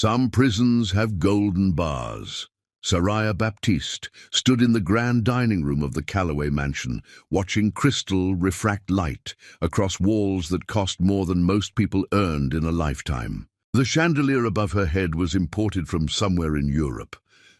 Some prisons have golden bars. Soraya Baptiste stood in the grand dining room of the Calloway mansion, watching crystal refract light across walls that cost more than most people earned in a lifetime. The chandelier above her head was imported from somewhere in Europe,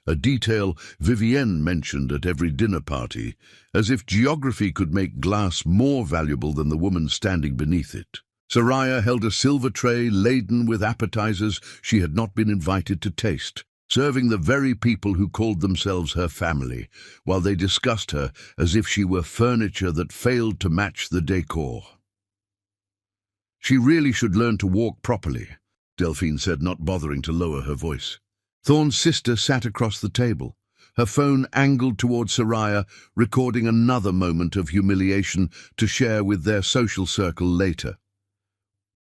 a detail Vivienne mentioned at every dinner party, as if geography could make glass more valuable than the woman standing beneath it. Soraya held a silver tray laden with appetizers she had not been invited to taste, serving the very people who called themselves her family, while they discussed her as if she were furniture that failed to match the decor. "She really should learn to walk properly," Delphine said, not bothering to lower her voice. Thorne's sister sat across the table, her phone angled towards Soraya, recording another moment of humiliation to share with their social circle later.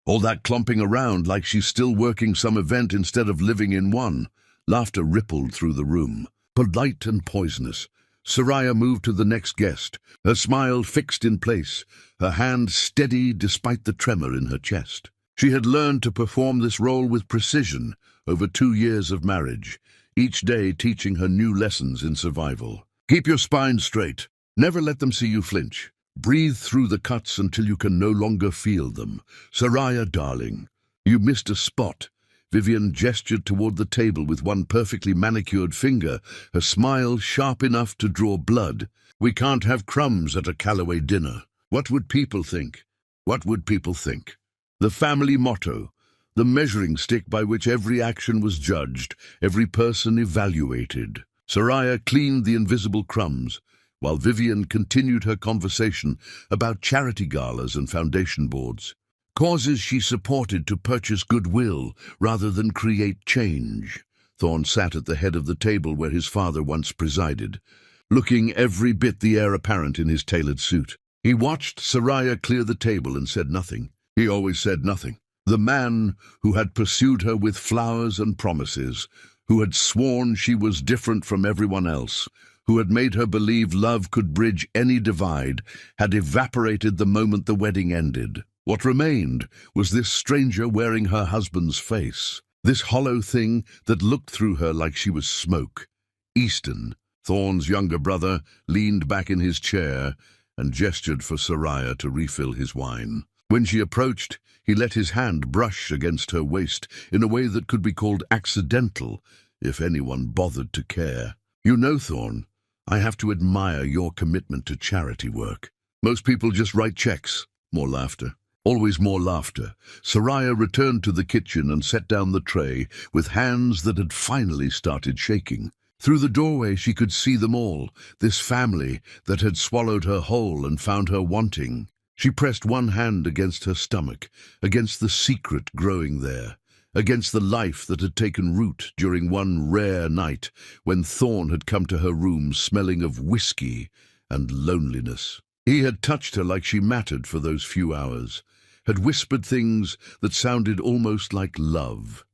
"All that clumping around like she's still working some event instead of living in one." Laughter rippled through the room. Polite and poisonous, Soraya moved to the next guest, her smile fixed in place, her hand steady despite the tremor in her chest. She had learned to perform this role with precision over 2 years of marriage, each day teaching her new lessons in survival. "Keep your spine straight. Never let them see you flinch. Breathe through the cuts until you can no longer feel them. Soraya, darling, you missed a spot." Vivienne gestured toward the table with one perfectly manicured finger, her smile sharp enough to draw blood. "We can't have crumbs at a Calloway dinner. What would people think? What would people think?" The family motto, the measuring stick by which every action was judged, every person evaluated. Soraya cleaned the invisible crumbs, while Vivienne continued her conversation about charity galas and foundation boards. Causes she supported to purchase goodwill rather than create change. Thorne sat at the head of the table where his father once presided, looking every bit the heir apparent in his tailored suit. He watched Soraya clear the table and said nothing. He always said nothing. The man who had pursued her with flowers and promises, who had sworn she was different from everyone else, who had made her believe love could bridge any divide, had evaporated the moment the wedding ended. What remained was this stranger wearing her husband's face, this hollow thing that looked through her like she was smoke. Easton, Thorne's younger brother, leaned back in his chair and gestured for Soraya to refill his wine. When she approached, he let his hand brush against her waist in a way that could be called accidental, if anyone bothered to care. "You know, Thorne, I have to admire your commitment to charity work. Most people just write checks." More laughter. Always more laughter. Soraya returned to the kitchen and set down the tray with hands that had finally started shaking. Through the doorway she could see them all, this family that had swallowed her whole and found her wanting. She pressed one hand against her stomach, against the secret growing there, against the life that had taken root during one rare night when Thorne had come to her room smelling of whiskey and loneliness. He had touched her like she mattered for those few hours, had whispered things that sounded almost like love,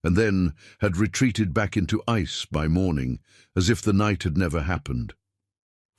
and then had retreated back into ice by morning, as if the night had never happened.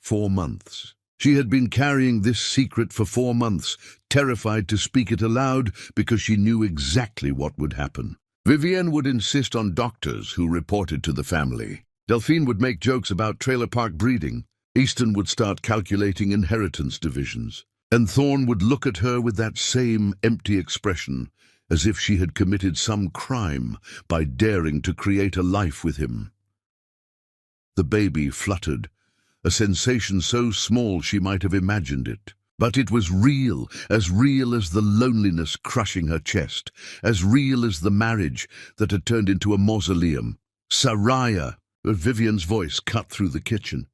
4 months. She had been carrying this secret for 4 months, terrified to speak it aloud because she knew exactly what would happen. Vivienne would insist on doctors who reported to the family. Delphine would make jokes about trailer park breeding. Easton would start calculating inheritance divisions. And Thorne would look at her with that same empty expression, as if she had committed some crime by daring to create a life with him. The baby fluttered, a sensation so small she might have imagined it. But it was real as the loneliness crushing her chest, as real as the marriage that had turned into a mausoleum. "Soraya!" Vivienne's voice cut through the kitchen.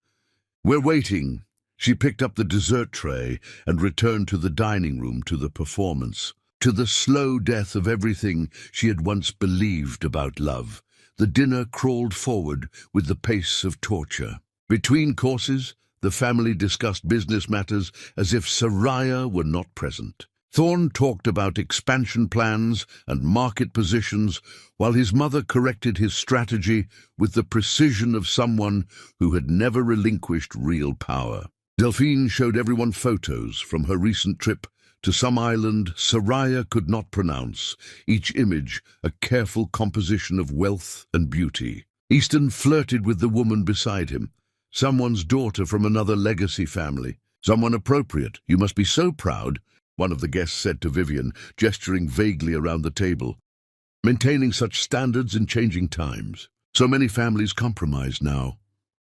"We're waiting." She picked up the dessert tray and returned to the dining room, to the performance, to the slow death of everything she had once believed about love. The dinner crawled forward with the pace of torture. Between courses, the family discussed business matters as if Soraya were not present. Thorne talked about expansion plans and market positions, while his mother corrected his strategy with the precision of someone who had never relinquished real power. Delphine showed everyone photos from her recent trip to some island Soraya could not pronounce, each image a careful composition of wealth and beauty. Easton flirted with the woman beside him, someone's daughter from another legacy family. Someone appropriate. You must be so proud, one of the guests said to Vivian, gesturing vaguely around the table. Maintaining such standards in changing times. So many families compromise now.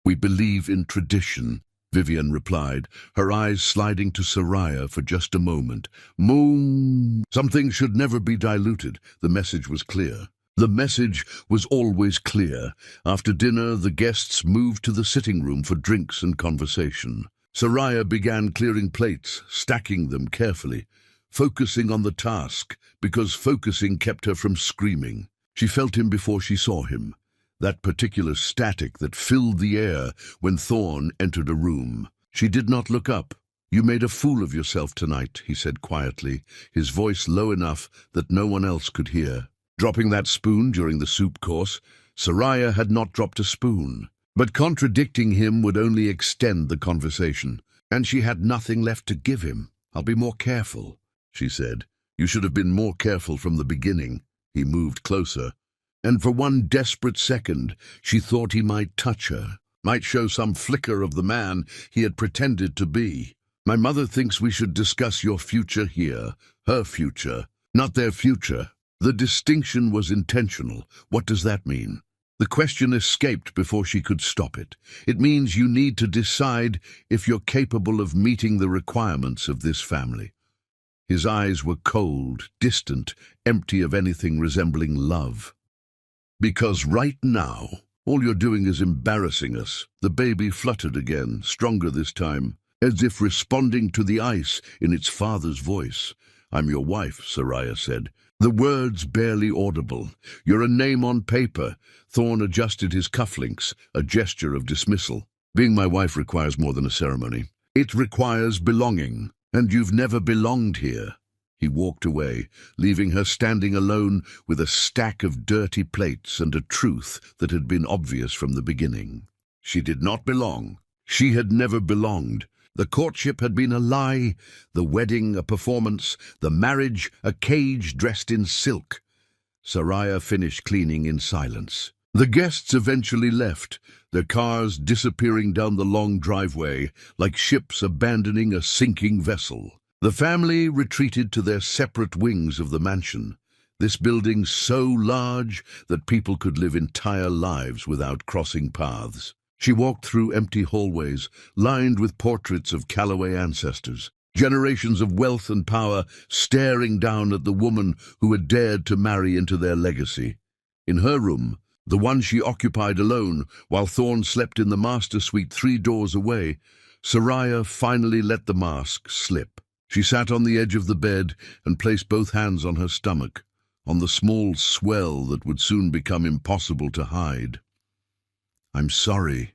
We believe in tradition, Vivian replied, her eyes sliding to Soraya for just a moment. Moon. Some things should never be diluted. The message was clear. The message was always clear. After dinner, the guests moved to the sitting room for drinks and conversation. Soraya began clearing plates, stacking them carefully, focusing on the task, because focusing kept her from screaming. She felt him before she saw him, that particular static that filled the air when Thorn entered a room. She did not look up. You made a fool of yourself tonight, he said quietly, his voice low enough that no one else could hear. Dropping that spoon during the soup course, Soraya had not dropped a spoon. But contradicting him would only extend the conversation, and she had nothing left to give him. I'll be more careful, she said. You should have been more careful from the beginning. He moved closer, and for one desperate second she thought he might touch her, might show some flicker of the man he had pretended to be. My mother thinks we should discuss your future here, her future, not their future. The distinction was intentional. What does that mean? The question escaped before she could stop it. It means you need to decide if you're capable of meeting the requirements of this family. His eyes were cold, distant, empty of anything resembling love. Because right now, all you're doing is embarrassing us. The baby fluttered again, stronger this time, as if responding to the ice in its father's voice. I'm your wife, Soraya said. The words barely audible. You're a name on paper. Thorn adjusted his cufflinks, a gesture of dismissal. Being my wife requires more than a ceremony. It requires belonging, and you've never belonged here. He walked away, leaving her standing alone with a stack of dirty plates and a truth that had been obvious from the beginning. She did not belong. She had never belonged. The courtship had been a lie, the wedding a performance, the marriage a cage dressed in silk. Soraya finished cleaning in silence. The guests eventually left, their cars disappearing down the long driveway like ships abandoning a sinking vessel. The family retreated to their separate wings of the mansion, this building so large that people could live entire lives without crossing paths. She walked through empty hallways, lined with portraits of Calloway ancestors, generations of wealth and power staring down at the woman who had dared to marry into their legacy. In her room, the one she occupied alone, while Thorn slept in the master suite 3 doors away, Soraya finally let the mask slip. She sat on the edge of the bed and placed both hands on her stomach, on the small swell that would soon become impossible to hide. I'm sorry,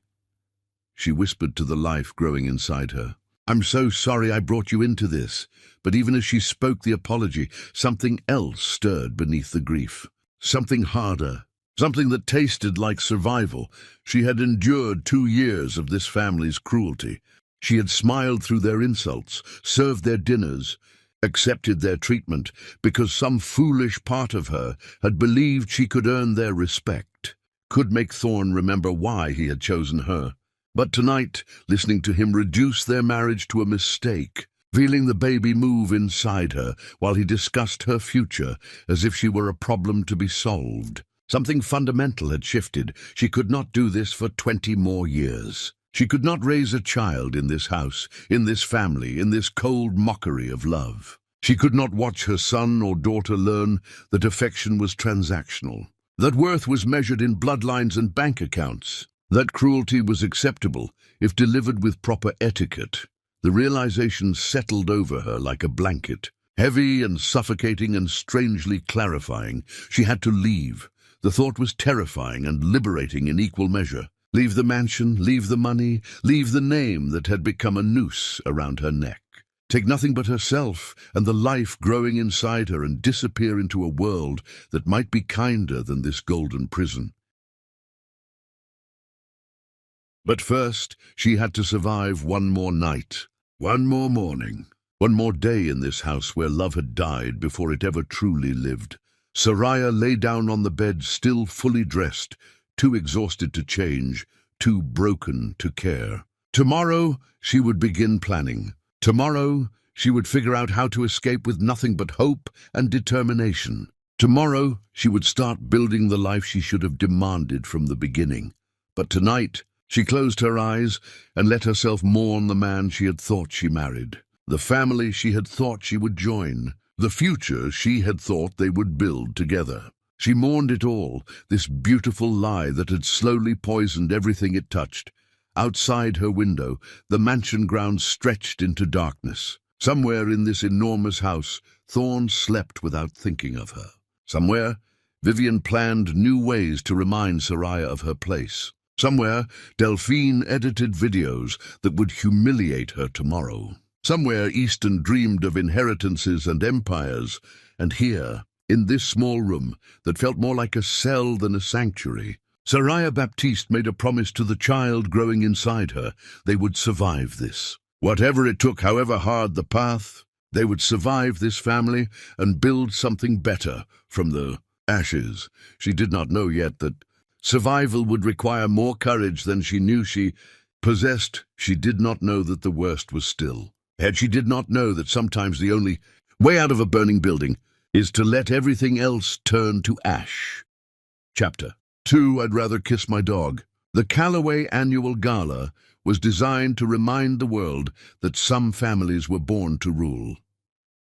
she whispered to the life growing inside her. I'm so sorry I brought you into this. But even as she spoke the apology, something else stirred beneath the grief. Something harder, something that tasted like survival. She had endured 2 years of this family's cruelty. She had smiled through their insults, served their dinners, accepted their treatment because some foolish part of her had believed she could earn their respect, could make Thorn remember why he had chosen her. But tonight, listening to him reduce their marriage to a mistake, feeling the baby move inside her while he discussed her future as if she were a problem to be solved, something fundamental had shifted. She could not do this for 20 more years. She could not raise a child in this house, in this family, in this cold mockery of love. She could not watch her son or daughter learn that affection was transactional, that worth was measured in bloodlines and bank accounts, that cruelty was acceptable if delivered with proper etiquette. The realization settled over her like a blanket, heavy and suffocating and strangely clarifying. She had to leave. The thought was terrifying and liberating in equal measure. Leave the mansion, leave the money, leave the name that had become a noose around her neck. Take nothing but herself and the life growing inside her and disappear into a world that might be kinder than this golden prison. But first, she had to survive one more night, one more morning. One more day in this house where love had died before it ever truly lived. Soraya lay down on the bed, still fully dressed, too exhausted to change, too broken to care. Tomorrow she would begin planning. Tomorrow she would figure out how to escape with nothing but hope and determination. Tomorrow she would start building the life she should have demanded from the beginning. But tonight she closed her eyes and let herself mourn the man she had thought she married, the family she had thought she would join, the future she had thought they would build together. She mourned it all, this beautiful lie that had slowly poisoned everything it touched. Outside her window, the mansion grounds stretched into darkness. Somewhere in this enormous house, Thorne slept without thinking of her. Somewhere, Vivian planned new ways to remind Soraya of her place. Somewhere, Delphine edited videos that would humiliate her tomorrow. Somewhere, Easton dreamed of inheritances and empires. And here, in this small room that felt more like a cell than a sanctuary, Soraya Baptiste made a promise to the child growing inside her. They would survive this. Whatever it took, however hard the path, they would survive this family and build something better from the ashes. She did not know yet that survival would require more courage than she knew she possessed. She did not know that the worst was still ahead. She did not know that sometimes the only way out of a burning building is to let everything else turn to ash. Chapter 2. I'd rather kiss my dog. The Callaway Annual Gala was designed to remind the world that some families were born to rule.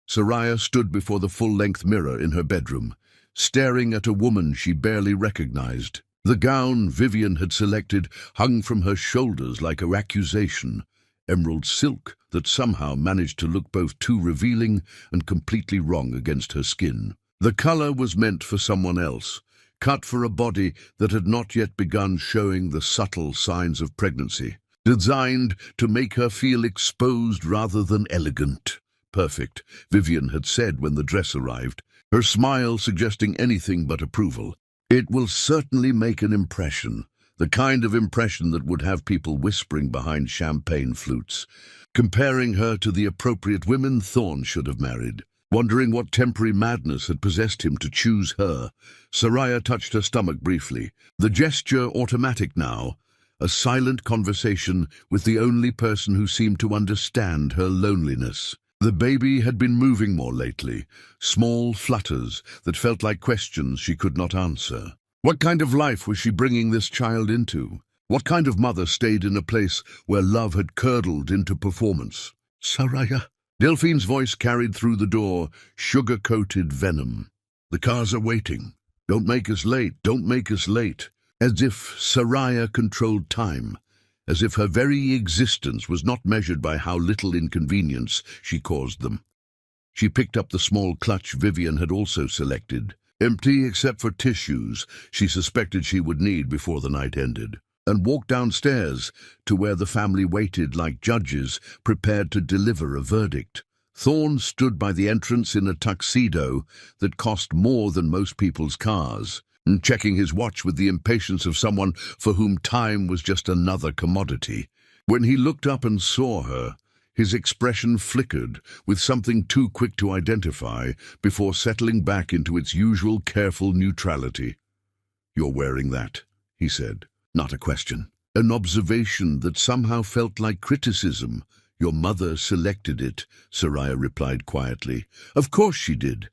Soraya stood before the full-length mirror in her bedroom, staring at a woman she barely recognized. The gown Vivian had selected hung from her shoulders like an accusation, emerald silk that somehow managed to look both too revealing and completely wrong against her skin. The color was meant for someone else, cut for a body that had not yet begun showing the subtle signs of pregnancy, designed to make her feel exposed rather than elegant. Perfect, Vivian had said when the dress arrived, her smile suggesting anything but approval. It will certainly make an impression, the kind of impression that would have people whispering behind champagne flutes, comparing her to the appropriate women Thorne should have married. Wondering what temporary madness had possessed him to choose her, Soraya touched her stomach briefly, the gesture automatic now, a silent conversation with the only person who seemed to understand her loneliness. The baby had been moving more lately, small flutters that felt like questions she could not answer. What kind of life was she bringing this child into? What kind of mother stayed in a place where love had curdled into performance? Soraya. Delphine's voice carried through the door, sugar-coated venom. The cars are waiting. Don't make us late, don't make us late. As if Soraya controlled time, as if her very existence was not measured by how little inconvenience she caused them. She picked up the small clutch Vivian had also selected, empty except for tissues she suspected she would need before the night ended, and walked downstairs to where the family waited like judges prepared to deliver a verdict. Thorne stood by the entrance in a tuxedo that cost more than most people's cars, and checking his watch with the impatience of someone for whom time was just another commodity. When he looked up and saw her, his expression flickered with something too quick to identify before settling back into its usual careful neutrality. "You're wearing that," he said. Not a question. An observation that somehow felt like criticism. "Your mother selected it," Soraya replied quietly. "Of course she did."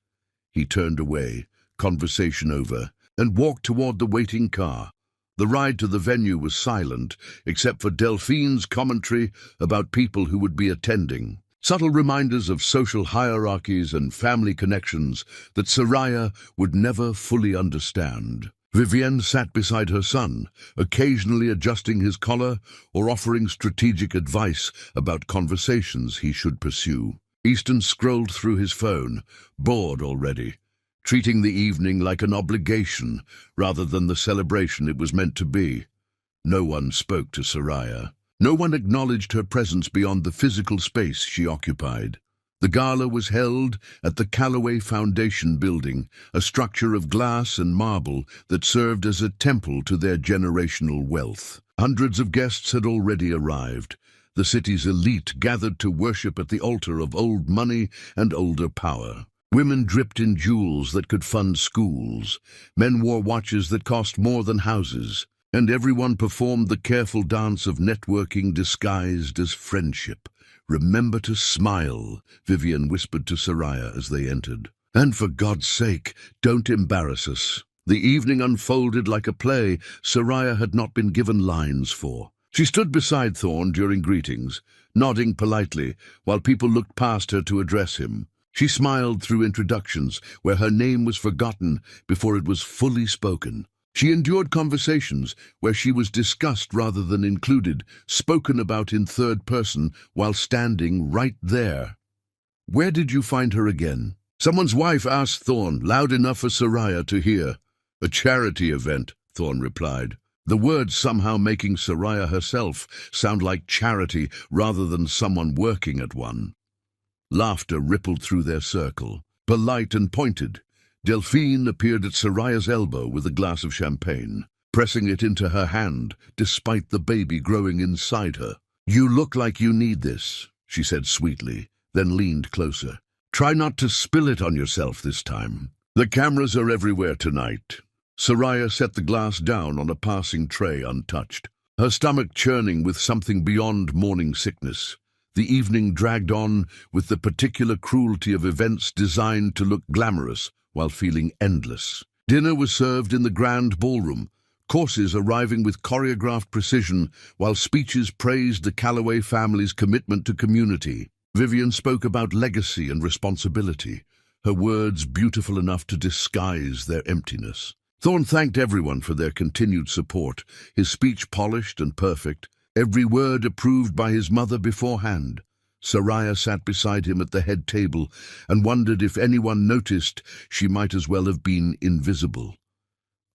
He turned away, conversation over, and walked toward the waiting car. The ride to the venue was silent, except for Delphine's commentary about people who would be attending. Subtle reminders of social hierarchies and family connections that Soraya would never fully understand. Vivienne sat beside her son, occasionally adjusting his collar or offering strategic advice about conversations he should pursue. Easton scrolled through his phone, bored already, treating the evening like an obligation rather than the celebration it was meant to be. No one spoke to Soraya. No one acknowledged her presence beyond the physical space she occupied. The gala was held at the Callaway Foundation building, a structure of glass and marble that served as a temple to their generational wealth. Hundreds of guests had already arrived. The city's elite gathered to worship at the altar of old money and older power. Women dripped in jewels that could fund schools. Men wore watches that cost more than houses. And everyone performed the careful dance of networking disguised as friendship. "Remember to smile," Vivian whispered to Soraya as they entered. "And for God's sake, don't embarrass us." The evening unfolded like a play Soraya had not been given lines for. She stood beside Thorn during greetings, nodding politely, while people looked past her to address him. She smiled through introductions, where her name was forgotten before it was fully spoken. She endured conversations where she was discussed rather than included, spoken about in third person while standing right there. "Where did you find her again?" Someone's wife asked Thorn, loud enough for Soraya to hear. "A charity event," Thorn replied, the words somehow making Soraya herself sound like charity rather than someone working at one. Laughter rippled through their circle, polite and pointed. Delphine appeared at Soraya's elbow with a glass of champagne, pressing it into her hand despite the baby growing inside her. "You look like you need this," she said sweetly, then leaned closer. "Try not to spill it on yourself this time. The cameras are everywhere tonight." Soraya set the glass down on a passing tray untouched, her stomach churning with something beyond morning sickness. The evening dragged on with the particular cruelty of events designed to look glamorous while feeling endless. Dinner was served in the grand ballroom, courses arriving with choreographed precision, while speeches praised the Calloway family's commitment to community. Vivian spoke about legacy and responsibility, her words beautiful enough to disguise their emptiness. Thorn thanked everyone for their continued support, his speech polished and perfect, every word approved by his mother beforehand. Soraya sat beside him at the head table and wondered if anyone noticed she might as well have been invisible.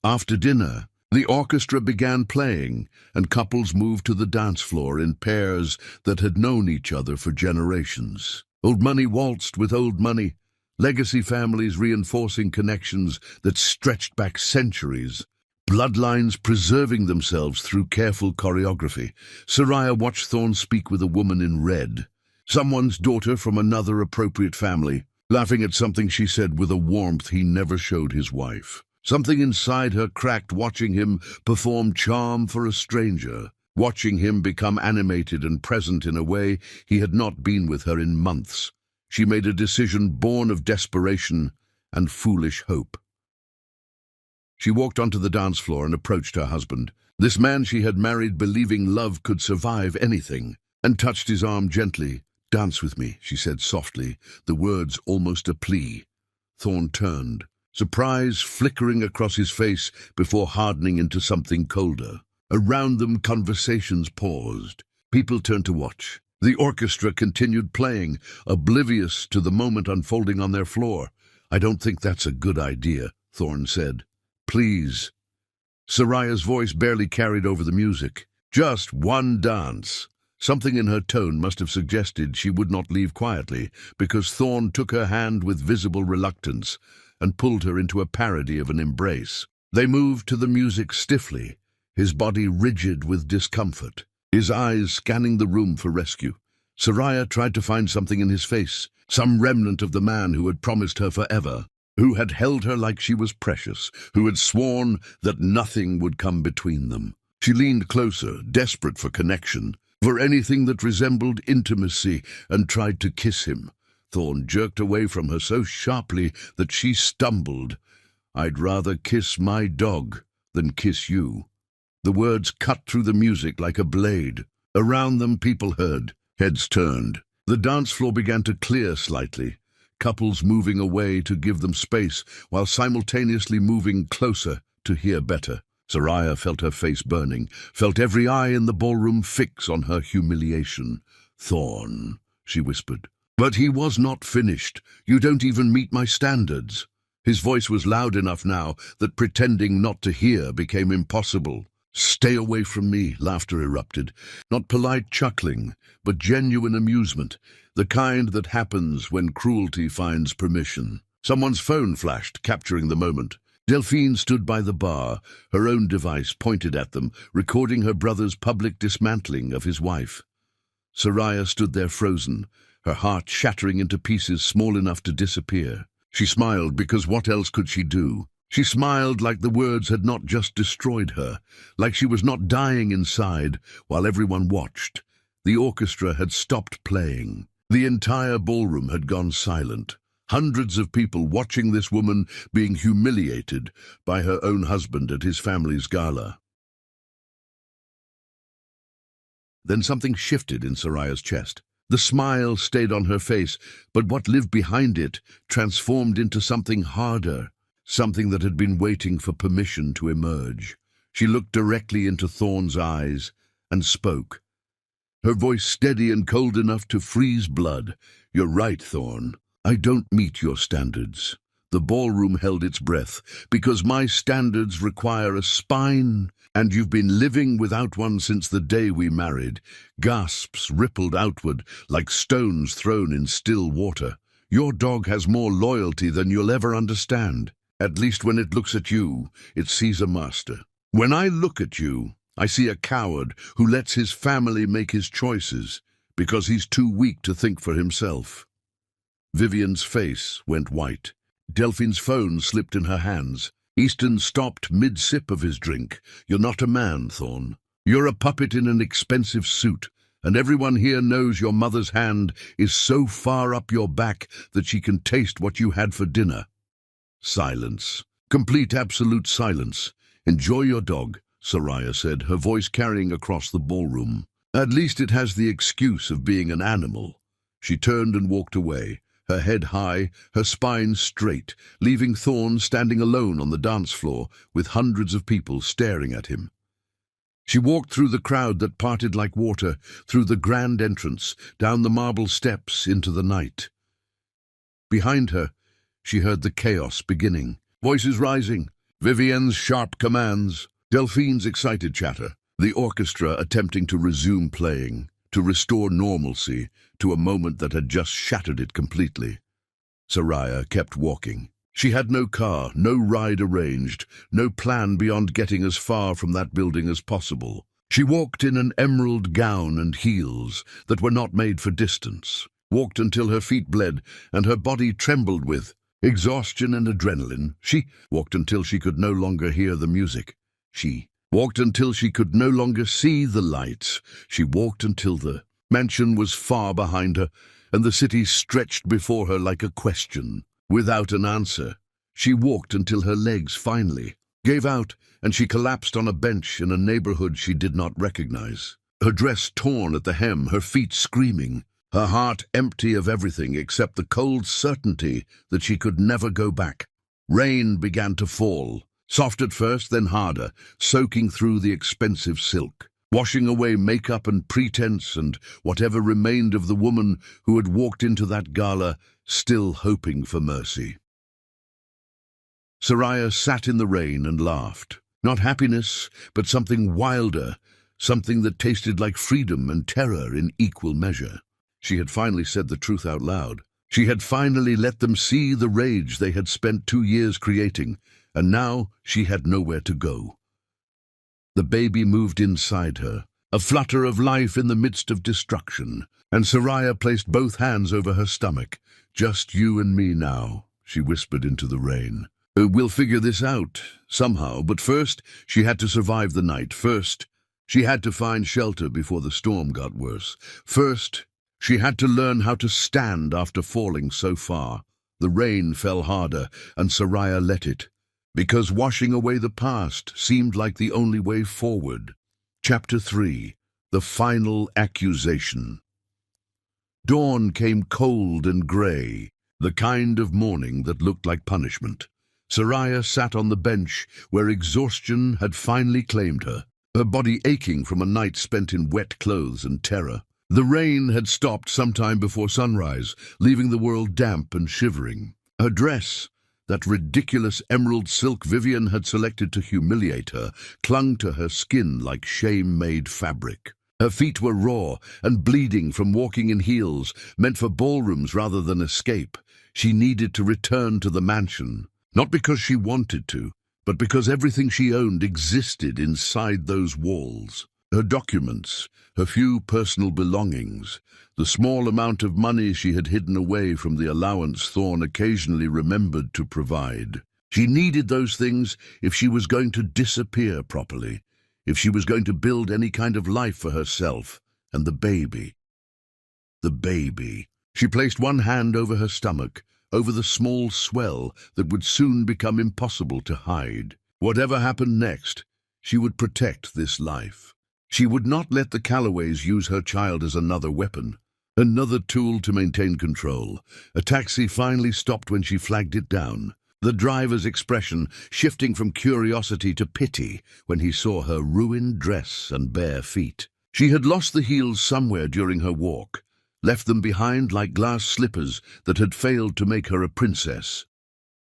After dinner, the orchestra began playing, and couples moved to the dance floor in pairs that had known each other for generations. Old money waltzed with old money, legacy families reinforcing connections that stretched back centuries, bloodlines preserving themselves through careful choreography. Soraya watched Thorn speak with a woman in red, someone's daughter from another appropriate family, laughing at something she said with a warmth he never showed his wife. Something inside her cracked watching him perform charm for a stranger, watching him become animated and present in a way he had not been with her in months. She made a decision born of desperation and foolish hope. She walked onto the dance floor and approached her husband, this man she had married believing love could survive anything, and touched his arm gently. "Dance with me," she said softly, the words almost a plea. Thorn turned, surprise flickering across his face before hardening into something colder. Around them, conversations paused. People turned to watch. The orchestra continued playing, oblivious to the moment unfolding on their floor. "I don't think that's a good idea," Thorn said. "Please." Soraya's voice barely carried over the music. "Just one dance." Something in her tone must have suggested she would not leave quietly, because Thorn took her hand with visible reluctance and pulled her into a parody of an embrace. They moved to the music stiffly, his body rigid with discomfort, his eyes scanning the room for rescue. Soraya tried to find something in his face, some remnant of the man who had promised her forever, who had held her like she was precious, who had sworn that nothing would come between them. She leaned closer, desperate for connection, for anything that resembled intimacy, and tried to kiss him. Thorn jerked away from her so sharply that she stumbled. "I'd rather kiss my dog than kiss you." The words cut through the music like a blade. Around them, people heard, heads turned. The dance floor began to clear slightly, couples moving away to give them space while simultaneously moving closer to hear better. Soraya felt her face burning, felt every eye in the ballroom fix on her humiliation. "Thorn," she whispered. "But he was not finished. You don't even meet my standards." His voice was loud enough now that pretending not to hear became impossible. "Stay away from me," laughter erupted. Not polite chuckling, but genuine amusement, the kind that happens when cruelty finds permission. Someone's phone flashed, capturing the moment. Delphine stood by the bar, her own device pointed at them, recording her brother's public dismantling of his wife. Soraya stood there frozen, her heart shattering into pieces small enough to disappear. She smiled because what else could she do? She smiled like the words had not just destroyed her, like she was not dying inside while everyone watched. The orchestra had stopped playing. The entire ballroom had gone silent. Hundreds of people watching this woman being humiliated by her own husband at his family's gala. Then something shifted in Soraya's chest. The smile stayed on her face, but what lived behind it transformed into something harder, something that had been waiting for permission to emerge. She looked directly into Thorn's eyes and spoke, her voice steady and cold enough to freeze blood. "You're right, Thorn. I don't meet your standards." The ballroom held its breath, "because my standards require a spine, and you've been living without one since the day we married." Gasps rippled outward like stones thrown in still water. "Your dog has more loyalty than you'll ever understand. At least when it looks at you, it sees a master. When I look at you, I see a coward who lets his family make his choices because he's too weak to think for himself." Vivian's face went white. Delphine's phone slipped in her hands. Easton stopped mid-sip of his drink. "You're not a man, Thorn. You're a puppet in an expensive suit, and everyone here knows your mother's hand is so far up your back that she can taste what you had for dinner." Silence. Complete absolute silence. "Enjoy your dog," Soraya said, her voice carrying across the ballroom. "At least it has the excuse of being an animal." She turned and walked away, her head high, her spine straight, leaving Thorn standing alone on the dance floor with hundreds of people staring at him. She walked through the crowd that parted like water, through the grand entrance, down the marble steps into the night. Behind her, she heard the chaos beginning. Voices rising, Vivienne's sharp commands, Delphine's excited chatter, the orchestra attempting to resume playing, to restore normalcy to a moment that had just shattered it completely. Soraya kept walking. She had no car, no ride arranged, no plan beyond getting as far from that building as possible. She walked in an emerald gown and heels that were not made for distance, walked until her feet bled and her body trembled with exhaustion and adrenaline. She walked until she could no longer hear the music. She walked until she could no longer see the lights. She walked until the mansion was far behind her and the city stretched before her like a question, without an answer. She walked until her legs finally gave out and she collapsed on a bench in a neighborhood she did not recognize. Her dress torn at the hem, her feet screaming, her heart empty of everything except the cold certainty that she could never go back. Rain began to fall, soft at first, then harder, soaking through the expensive silk, washing away makeup and pretense and whatever remained of the woman who had walked into that gala still hoping for mercy. Soraya sat in the rain and laughed. Not happiness, but something wilder, something that tasted like freedom and terror in equal measure. She had finally said the truth out loud. She had finally let them see the rage they had spent 2 years creating, and now she had nowhere to go. The baby moved inside her, a flutter of life in the midst of destruction, and Soraya placed both hands over her stomach. "Just you and me now," she whispered into the rain. "We'll figure this out, somehow, but first she had to survive the night. First, she had to find shelter before the storm got worse. First, she had to learn how to stand after falling so far." The rain fell harder, and Soraya let it, because washing away the past seemed like the only way forward. Chapter 3. The Final Accusation. Dawn came cold and grey, the kind of morning that looked like punishment. Soraya sat on the bench where exhaustion had finally claimed her, her body aching from a night spent in wet clothes and terror. The rain had stopped sometime before sunrise, leaving the world damp and shivering. Her dress, that ridiculous emerald silk Vivian had selected to humiliate her, clung to her skin like shame-made fabric. Her feet were raw and bleeding from walking in heels, meant for ballrooms rather than escape. She needed to return to the mansion, not because she wanted to, but because everything she owned existed inside those walls. Her documents, her few personal belongings, the small amount of money she had hidden away from the allowance Thorn occasionally remembered to provide. She needed those things if she was going to disappear properly, if she was going to build any kind of life for herself and the baby. The baby. She placed one hand over her stomach, over the small swell that would soon become impossible to hide. Whatever happened next, she would protect this life. She would not let the Callaways use her child as another weapon, another tool to maintain control. A taxi finally stopped when she flagged it down, the driver's expression shifting from curiosity to pity when he saw her ruined dress and bare feet. She had lost the heels somewhere during her walk, left them behind like glass slippers that had failed to make her a princess.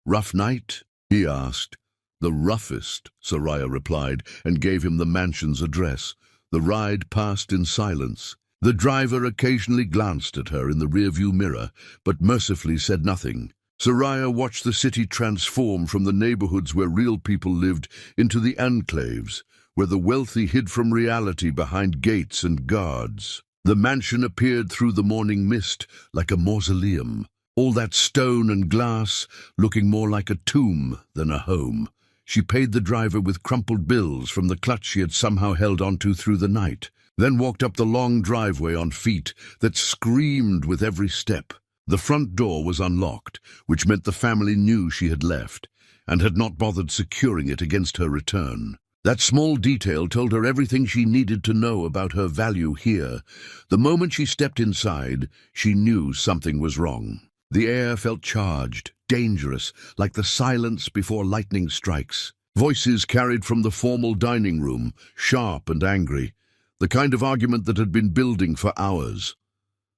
"Rough night?" he asked. "The roughest," Soraya replied, and gave him the mansion's address. The ride passed in silence. The driver occasionally glanced at her in the rearview mirror, but mercifully said nothing. Soraya watched the city transform from the neighborhoods where real people lived into the enclaves, where the wealthy hid from reality behind gates and guards. The mansion appeared through the morning mist like a mausoleum, all that stone and glass looking more like a tomb than a home. She paid the driver with crumpled bills from the clutch she had somehow held onto through the night, then walked up the long driveway on feet that screamed with every step. The front door was unlocked, which meant the family knew she had left, and had not bothered securing it against her return. That small detail told her everything she needed to know about her value here. The moment she stepped inside, she knew something was wrong. The air felt charged, dangerous, like the silence before lightning strikes. Voices carried from the formal dining room, sharp and angry, the kind of argument that had been building for hours.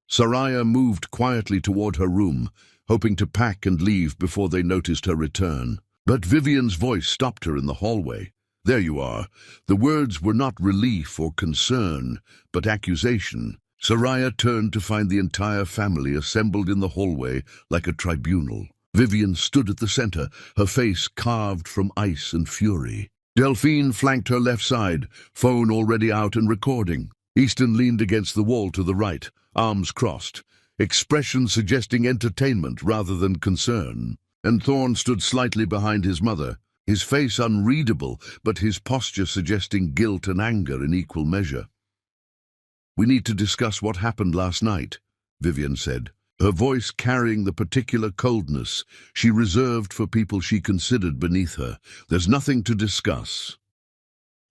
Soraya moved quietly toward her room, hoping to pack and leave before they noticed her return. But Vivian's voice stopped her in the hallway. "There you are." The words were not relief or concern, but accusation. Soraya turned to find the entire family assembled in the hallway like a tribunal. Vivian stood at the center, her face carved from ice and fury. Delphine flanked her left side, phone already out and recording. Easton leaned against the wall to the right, arms crossed, expression suggesting entertainment rather than concern. And Thorn stood slightly behind his mother, his face unreadable, but his posture suggesting guilt and anger in equal measure. "We need to discuss what happened last night," Vivian said, her voice carrying the particular coldness she reserved for people she considered beneath her. "There's nothing to discuss."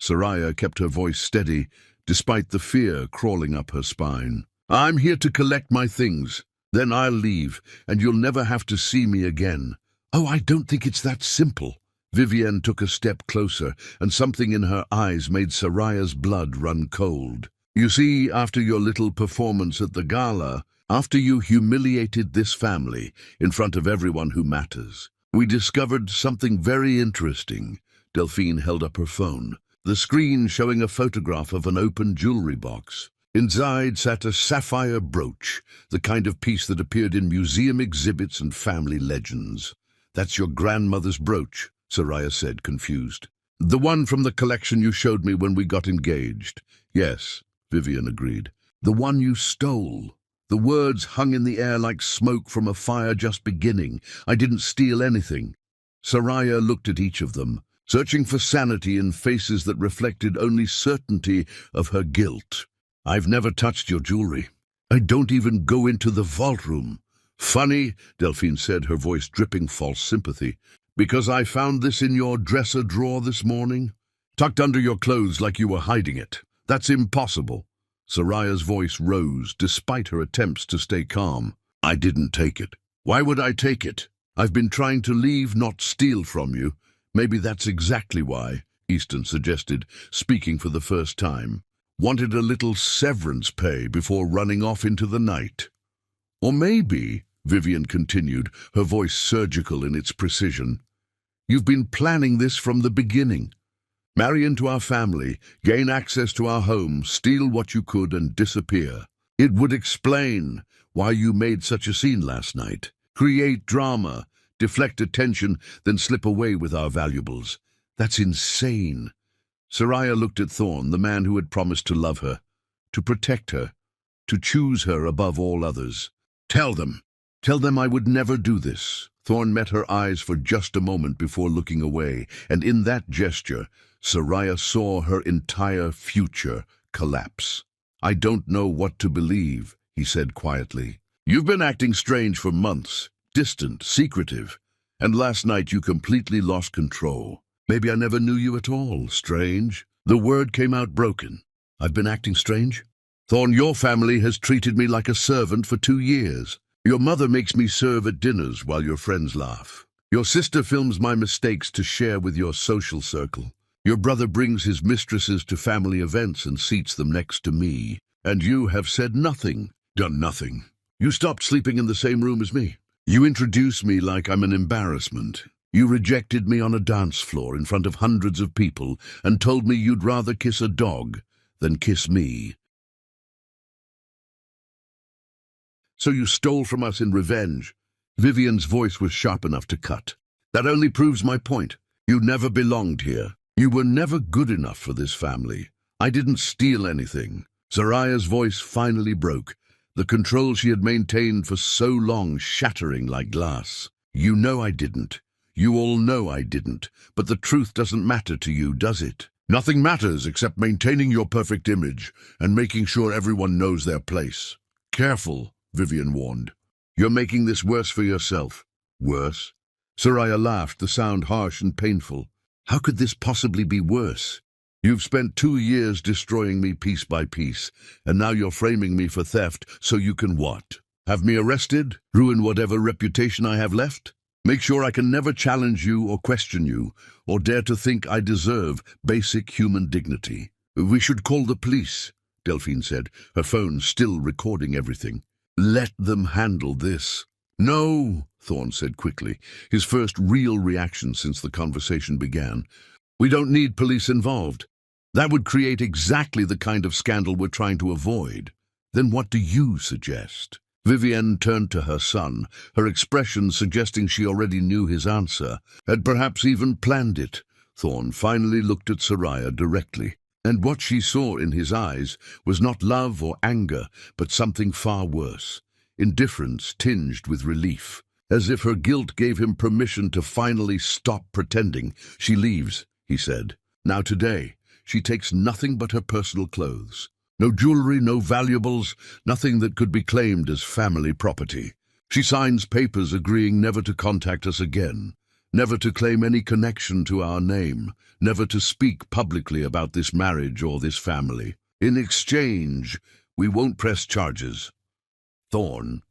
Soraya kept her voice steady, despite the fear crawling up her spine. "I'm here to collect my things. Then I'll leave, and you'll never have to see me again." "Oh, I don't think it's that simple." Vivian took a step closer, and something in her eyes made Soraya's blood run cold. "You see, after your little performance at the gala, after you humiliated this family in front of everyone who matters, we discovered something very interesting." Delphine held up her phone, the screen showing a photograph of an open jewelry box. Inside sat a sapphire brooch, the kind of piece that appeared in museum exhibits and family legends. "That's your grandmother's brooch," Soraya said, confused. "The one from the collection you showed me when we got engaged." "Yes," Vivian agreed. "The one you stole." The words hung in the air like smoke from a fire just beginning. "I didn't steal anything." Soraya looked at each of them, searching for sanity in faces that reflected only certainty of her guilt. "I've never touched your jewelry. I don't even go into the vault room." "Funny," Delphine said, her voice dripping false sympathy. "Because I found this in your dresser drawer this morning, tucked under your clothes like you were hiding it. That's impossible." Soraya's voice rose, despite her attempts to stay calm. "I didn't take it. Why would I take it? I've been trying to leave, not steal from you. Maybe that's exactly why," Easton suggested, speaking for the first time. "Wanted a little severance pay before running off into the night." "Or maybe," Vivian continued, her voice surgical in its precision, "you've been planning this from the beginning. Marry into our family, gain access to our home, steal what you could, and disappear. It would explain why you made such a scene last night. Create drama, deflect attention, then slip away with our valuables. That's insane. Soraya looked at Thorn, the man who had promised to love her, to protect her, to choose her above all others. Tell them I would never do this. Thorn met her eyes for just a moment before looking away, and in that gesture, Soraya saw her entire future collapse. I don't know what to believe, he said quietly. You've been acting strange for months, distant, secretive, and last night you completely lost control. Maybe I never knew you at all, strange. The word came out broken. I've been acting strange? Thorn, your family has treated me like a servant for 2 years. Your mother makes me serve at dinners while your friends laugh. Your sister films my mistakes to share with your social circle. Your brother brings his mistresses to family events and seats them next to me. And you have said nothing, done nothing. You stopped sleeping in the same room as me. You introduce me like I'm an embarrassment. You rejected me on a dance floor in front of hundreds of people and told me you'd rather kiss a dog than kiss me. So you stole from us in revenge. Vivian's voice was sharp enough to cut. That only proves my point. You never belonged here. You were never good enough for this family. I didn't steal anything. Soraya's voice finally broke, the control she had maintained for so long shattering like glass. You know I didn't. You all know I didn't. But the truth doesn't matter to you, does it? Nothing matters except maintaining your perfect image and making sure everyone knows their place. Careful, Vivian warned. You're making this worse for yourself. Worse? Soraya laughed, the sound harsh and painful. How could this possibly be worse? You've spent 2 years destroying me piece by piece, and now you're framing me for theft so you can what? Have me arrested? Ruin whatever reputation I have left? Make sure I can never challenge you or question you, or dare to think I deserve basic human dignity. We should call the police, Delphine said, her phone still recording everything. Let them handle this. No, Thorn said quickly, his first real reaction since the conversation began. We don't need police involved. That would create exactly the kind of scandal we're trying to avoid. Then what do you suggest? Vivienne turned to her son, her expression suggesting she already knew his answer, had perhaps even planned it. Thorn finally looked at Soraya directly, and what she saw in his eyes was not love or anger, but something far worse, indifference tinged with relief. As if her guilt gave him permission to finally stop pretending. She leaves, he said. Now today, she takes nothing but her personal clothes. No jewelry, no valuables, nothing that could be claimed as family property. She signs papers agreeing never to contact us again, never to claim any connection to our name, never to speak publicly about this marriage or this family. In exchange, we won't press charges. Thorn.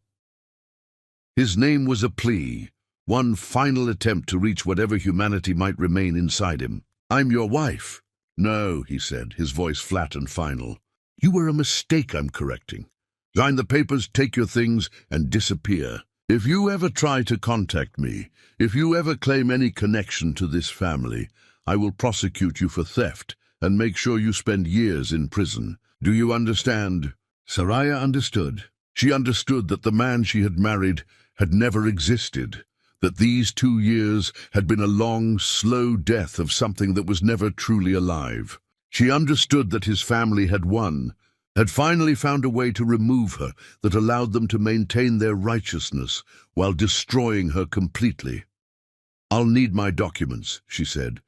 His name was a plea, one final attempt to reach whatever humanity might remain inside him. I'm your wife. No, he said, his voice flat and final. You were a mistake I'm correcting. Sign the papers, take your things, and disappear. If you ever try to contact me, if you ever claim any connection to this family, I will prosecute you for theft and make sure you spend years in prison. Do you understand? Soraya understood. She understood that the man she had married had never existed, that these 2 years had been a long, slow death of something that was never truly alive. She understood that his family had won, had finally found a way to remove her that allowed them to maintain their righteousness while destroying her completely. I'll need my documents, she said,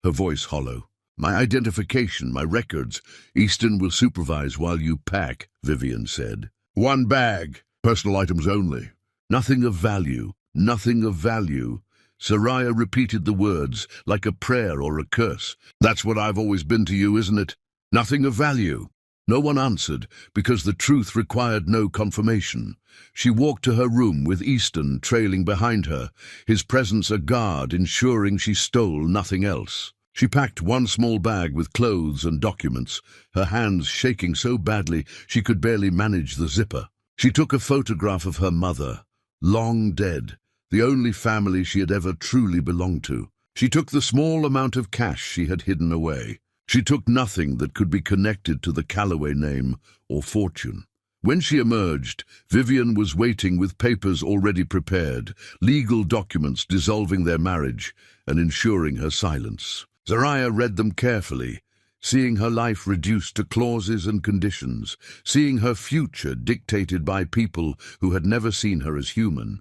her voice hollow. My identification, my records. Easton will supervise while you pack, Vivian said. 1 bag, personal items only. Nothing of value, nothing of value. Soraya repeated the words like a prayer or a curse. That's what I've always been to you, isn't it? Nothing of value. No one answered, because the truth required no confirmation. She walked to her room with Easton trailing behind her, his presence a guard ensuring she stole nothing else. She packed 1 small bag with clothes and documents, her hands shaking so badly she could barely manage the zipper. She took a photograph of her mother, long dead, the only family she had ever truly belonged to. She took the small amount of cash she had hidden away. She took nothing that could be connected to the Calloway name or fortune. When she emerged, Vivian was waiting with papers already prepared, legal documents dissolving their marriage and ensuring her silence. Soraya read them carefully, seeing her life reduced to clauses and conditions, seeing her future dictated by people who had never seen her as human.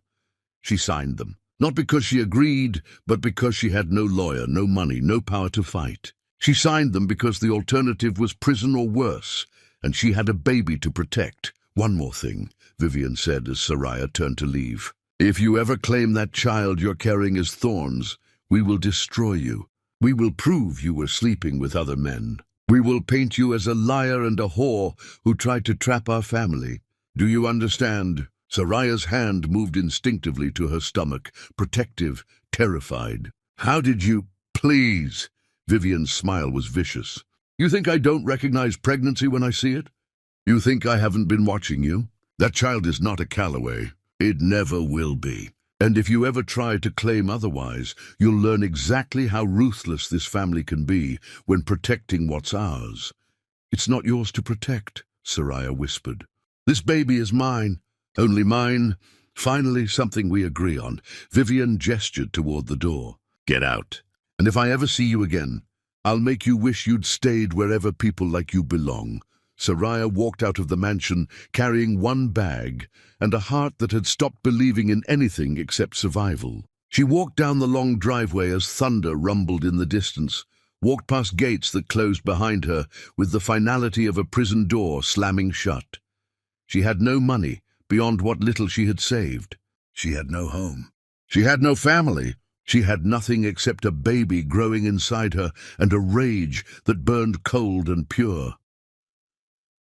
She signed them, not because she agreed, but because she had no lawyer, no money, no power to fight. She signed them because the alternative was prison or worse, and she had a baby to protect. "One more thing," Vivian said as Soraya turned to leave. "If you ever claim that child you're carrying as thorns, we will destroy you. We will prove you were sleeping with other men. We will paint you as a liar and a whore who tried to trap our family. Do you understand?" Soraya's hand moved instinctively to her stomach, protective, terrified. "How did you— Please!" Vivian's smile was vicious. "You think I don't recognize pregnancy when I see it? You think I haven't been watching you? That child is not a Calloway. It never will be. And if you ever try to claim otherwise, you'll learn exactly how ruthless this family can be when protecting what's ours." "It's not yours to protect," Soraya whispered. "This baby is mine. Only mine." Finally, something we agree on. Vivian gestured toward the door. "Get out. And if I ever see you again, I'll make you wish you'd stayed wherever people like you belong." Soraya walked out of the mansion carrying one bag and a heart that had stopped believing in anything except survival. She walked down the long driveway as thunder rumbled in the distance, walked past gates that closed behind her with the finality of a prison door slamming shut. She had no money beyond what little she had saved. She had no home. She had no family. She had nothing except a baby growing inside her and a rage that burned cold and pure.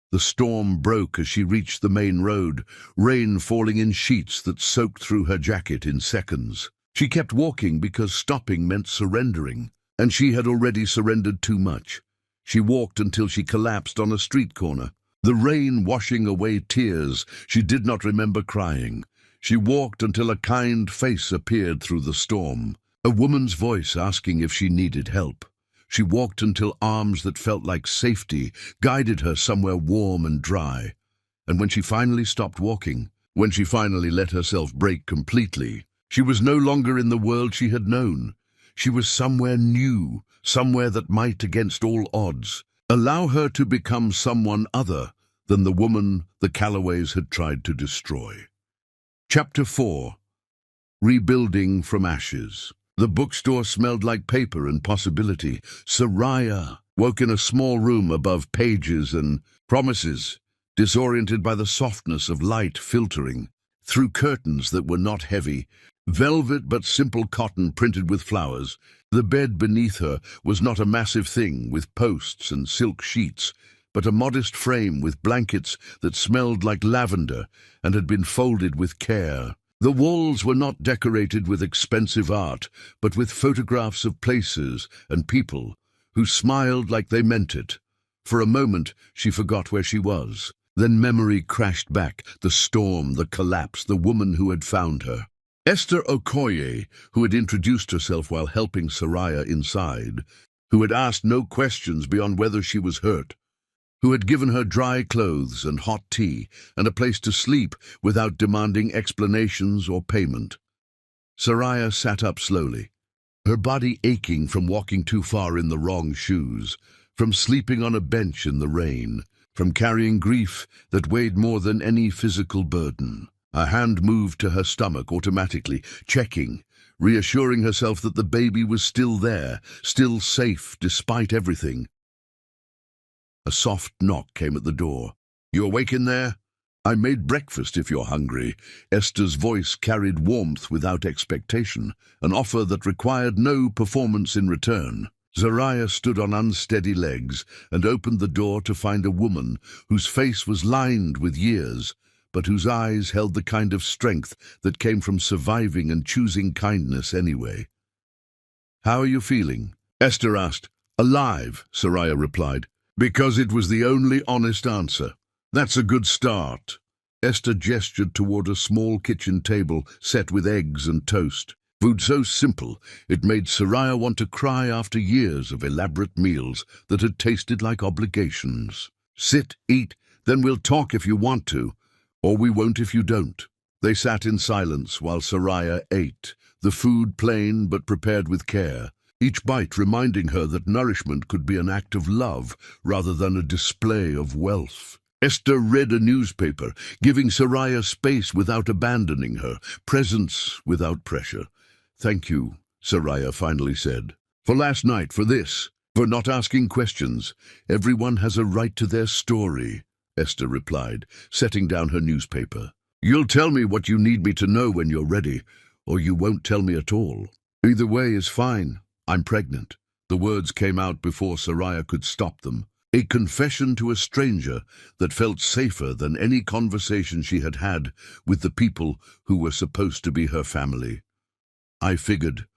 The storm broke as she reached the main road, rain falling in sheets that soaked through her jacket in seconds. She kept walking because stopping meant surrendering, and she had already surrendered too much. She walked until she collapsed on a street corner, the rain washing away tears she did not remember crying. She walked until a kind face appeared through the storm, a woman's voice asking if she needed help. She walked until arms that felt like safety guided her somewhere warm and dry. And when she finally stopped walking, when she finally let herself break completely, she was no longer in the world she had known. She was somewhere new, somewhere that might, against all odds, allow her to become someone other than the woman the Calloways had tried to destroy. Chapter 4. Rebuilding from Ashes. The bookstore smelled like paper and possibility. Soraya woke in a small room above pages and promises, disoriented by the softness of light filtering through curtains that were not heavy, velvet but simple cotton printed with flowers. The bed beneath her was not a massive thing with posts and silk sheets, but a modest frame with blankets that smelled like lavender and had been folded with care. The walls were not decorated with expensive art, but with photographs of places and people who smiled like they meant it. For a moment, she forgot where she was. Then memory crashed back, the storm, the collapse, the woman who had found her. Esther Okoye, who had introduced herself while helping Soraya inside, who had asked no questions beyond whether she was hurt, who had given her dry clothes and hot tea and a place to sleep without demanding explanations or payment. Soraya sat up slowly, her body aching from walking too far in the wrong shoes, from sleeping on a bench in the rain, from carrying grief that weighed more than any physical burden. A hand moved to her stomach automatically, checking, reassuring herself that the baby was still there, still safe despite everything. A soft knock came at the door. "You awake in there? I made breakfast if you're hungry." Esther's voice carried warmth without expectation, an offer that required no performance in return. Soraya stood on unsteady legs and opened the door to find a woman whose face was lined with years, but whose eyes held the kind of strength that came from surviving and choosing kindness anyway. "How are you feeling?" Esther asked. "Alive," Soraya replied, because it was the only honest answer. "That's a good start." Esther gestured toward a small kitchen table set with eggs and toast. Food so simple, it made Soraya want to cry after years of elaborate meals that had tasted like obligations. "Sit, eat, then we'll talk if you want to, or we won't if you don't." They sat in silence while Soraya ate, the food plain but prepared with care. each bite reminding her that nourishment could be an act of love rather than a display of wealth. Esther read a newspaper, giving Soraya space without abandoning her, presence without pressure. "Thank you," Soraya finally said. "For last night, for this, for not asking questions. Everyone has a right to their story," Esther replied, setting down her newspaper. "You'll tell me what you need me to know when you're ready, or you won't tell me at all. Either way is fine. I'm pregnant." The words came out before Soraya could stop them. A confession to a stranger that felt safer than any conversation she had had with the people who were supposed to be her family. "I figured,"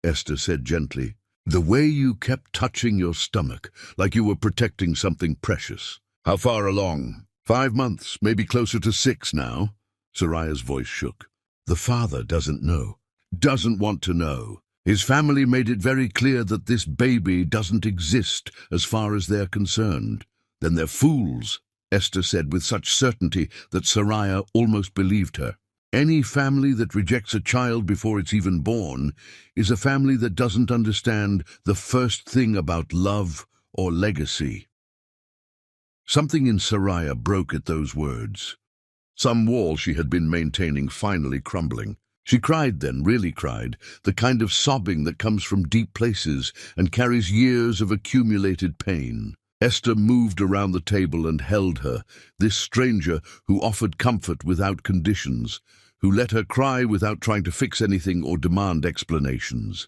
Esther said gently. "The way you kept touching your stomach, like you were protecting something precious." "How far along?" "5 months, maybe closer to 6 now." Soraya's voice shook. "The father doesn't know. Doesn't want to know. His family made it very clear that this baby doesn't exist as far as they're concerned." "Then they're fools," Esther said with such certainty that Soraya almost believed her. "Any family that rejects a child before it's even born is a family that doesn't understand the first thing about love or legacy." Something in Soraya broke at those words. Some wall she had been maintaining finally crumbling. She cried then, really cried, the kind of sobbing that comes from deep places and carries years of accumulated pain. Esther moved around the table and held her, this stranger who offered comfort without conditions, who let her cry without trying to fix anything or demand explanations.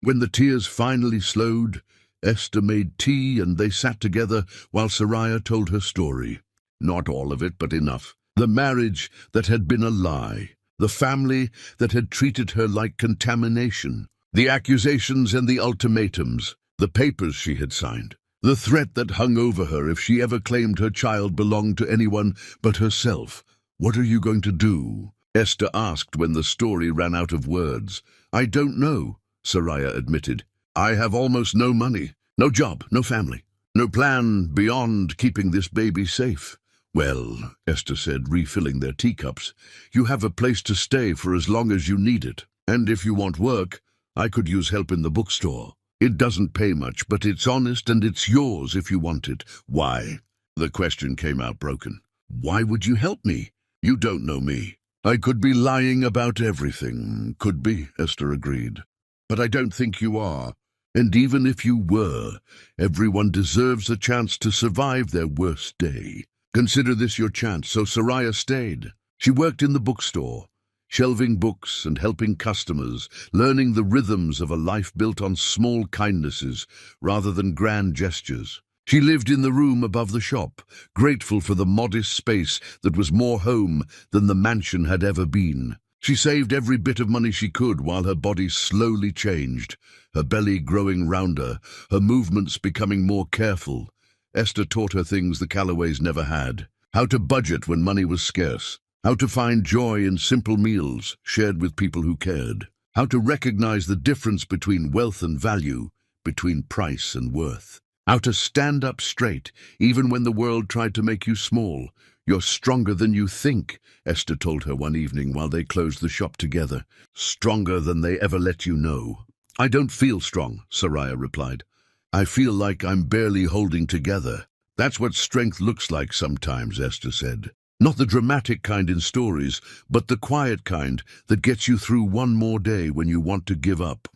When the tears finally slowed, Esther made tea and they sat together while Soraya told her story. Not all of it, but enough. The marriage that had been a lie, the family that had treated her like contamination, the accusations and the ultimatums, the papers she had signed, the threat that hung over her if she ever claimed her child belonged to anyone but herself. "What are you going to do?" Esther asked when the story ran out of words. "I don't know," Soraya admitted. "I have almost no money, no job, no family, no plan beyond keeping this baby safe." "Well," Esther said, refilling their teacups, "you have a place to stay for as long as you need it. And if you want work, I could use help in the bookstore. It doesn't pay much, but it's honest and it's yours if you want it." "Why?" The question came out broken. "Why would you help me? You don't know me." "I could be lying about everything." "Could be," Esther agreed. "But I don't think you are. And even if you were, everyone deserves a chance to survive their worst day. Consider this your chance." So Soraya stayed. She worked in the bookstore, shelving books and helping customers, learning the rhythms of a life built on small kindnesses rather than grand gestures. She lived in the room above the shop, grateful for the modest space that was more home than the mansion had ever been. She saved every bit of money she could while her body slowly changed, her belly growing rounder, her movements becoming more careful. Esther taught her things the Callaways never had: how to budget when money was scarce, how to find joy in simple meals shared with people who cared, how to recognize the difference between wealth and value, between price and worth, how to stand up straight even when the world tried to make you small. "You're stronger than you think," Esther told her one evening while they closed the shop together. "Stronger than they ever let you know." "I don't feel strong," Soraya replied. "I feel like I'm barely holding together." "That's what strength looks like sometimes," Esther said. "Not the dramatic kind in stories, but the quiet kind that gets you through one more day when you want to give up.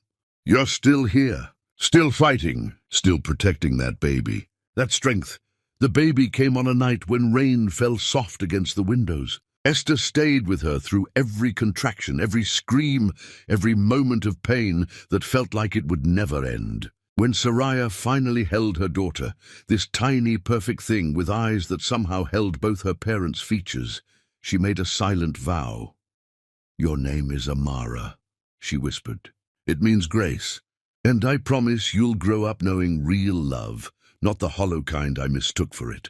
You're still here, still fighting, still protecting that baby. That strength. The baby came on a night when rain fell soft against the windows. Esther stayed with her through every contraction, every scream, every moment of pain that felt like it would never end. When Soraya finally held her daughter, this tiny, perfect thing with eyes that somehow held both her parents' features, she made a silent vow. "Your name is Amara," she whispered. "It means grace, and I promise you'll grow up knowing real love, not the hollow kind I mistook for it."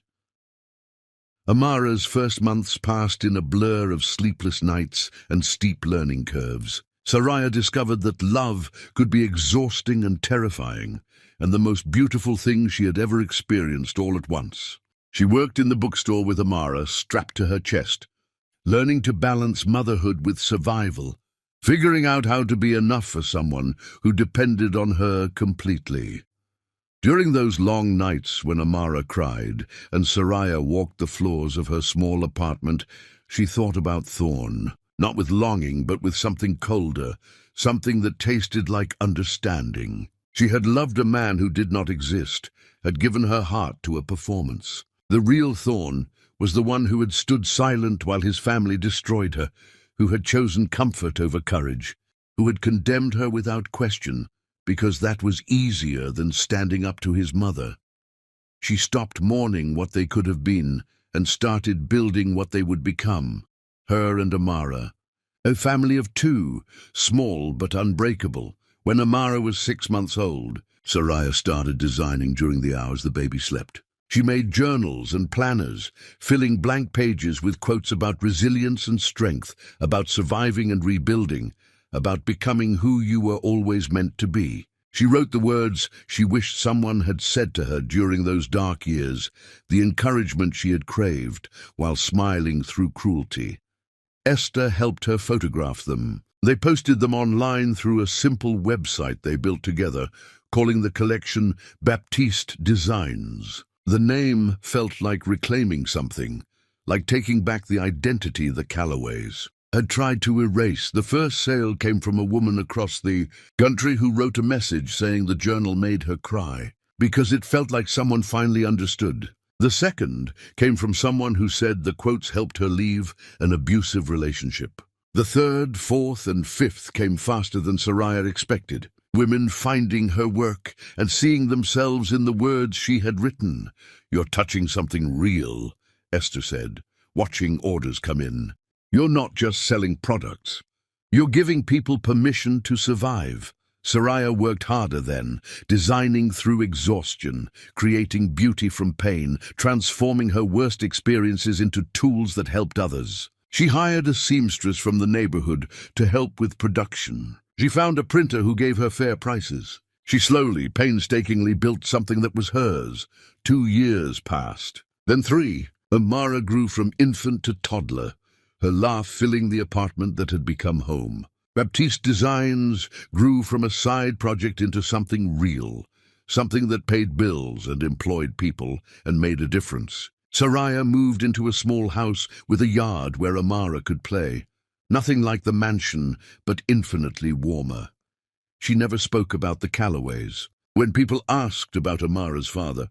Amara's first months passed in a blur of sleepless nights and steep learning curves. Soraya discovered that love could be exhausting and terrifying, and the most beautiful thing she had ever experienced all at once. She worked in the bookstore with Amara strapped to her chest, learning to balance motherhood with survival, figuring out how to be enough for someone who depended on her completely. During those long nights when Amara cried and Soraya walked the floors of her small apartment, she thought about Thorn, not with longing but with something colder, something that tasted like understanding. She had loved a man who did not exist, had given her heart to a performance. The real Thorn was the one who had stood silent while his family destroyed her, who had chosen comfort over courage, who had condemned her without question, because that was easier than standing up to his mother. She stopped mourning what they could have been and started building what they would become, her and Amara. A family of two, small but unbreakable. When Amara was 6 months old, Soraya started designing during the hours the baby slept. She made journals and planners, filling blank pages with quotes about resilience and strength, about surviving and rebuilding, about becoming who you were always meant to be. She wrote the words she wished someone had said to her during those dark years, the encouragement she had craved while smiling through cruelty. Esther helped her photograph them. They posted them online through a simple website they built together, calling the collection Baptiste Designs. The name felt like reclaiming something, like taking back the identity the Callaways had tried to erase. The first sale came from a woman across the country who wrote a message saying the journal made her cry, because it felt like someone finally understood. The second came from someone who said the quotes helped her leave an abusive relationship. The third, fourth, and fifth came faster than Soraya expected. Women finding her work and seeing themselves in the words she had written. "You're touching something real," Esther said, watching orders come in. "You're not just selling products. You're giving people permission to survive." Soraya worked harder then, designing through exhaustion, creating beauty from pain, transforming her worst experiences into tools that helped others. She hired a seamstress from the neighborhood to help with production. She found a printer who gave her fair prices. She slowly, painstakingly built something that was hers. 2 years passed. Then 3. Amara grew from infant to toddler, her laugh filling the apartment that had become home. Baptiste Designs grew from a side project into something real, something that paid bills and employed people and made a difference. Soraya moved into a small house with a yard where Amara could play. Nothing like the mansion, but infinitely warmer. She never spoke about the Callaways. When people asked about Amara's father,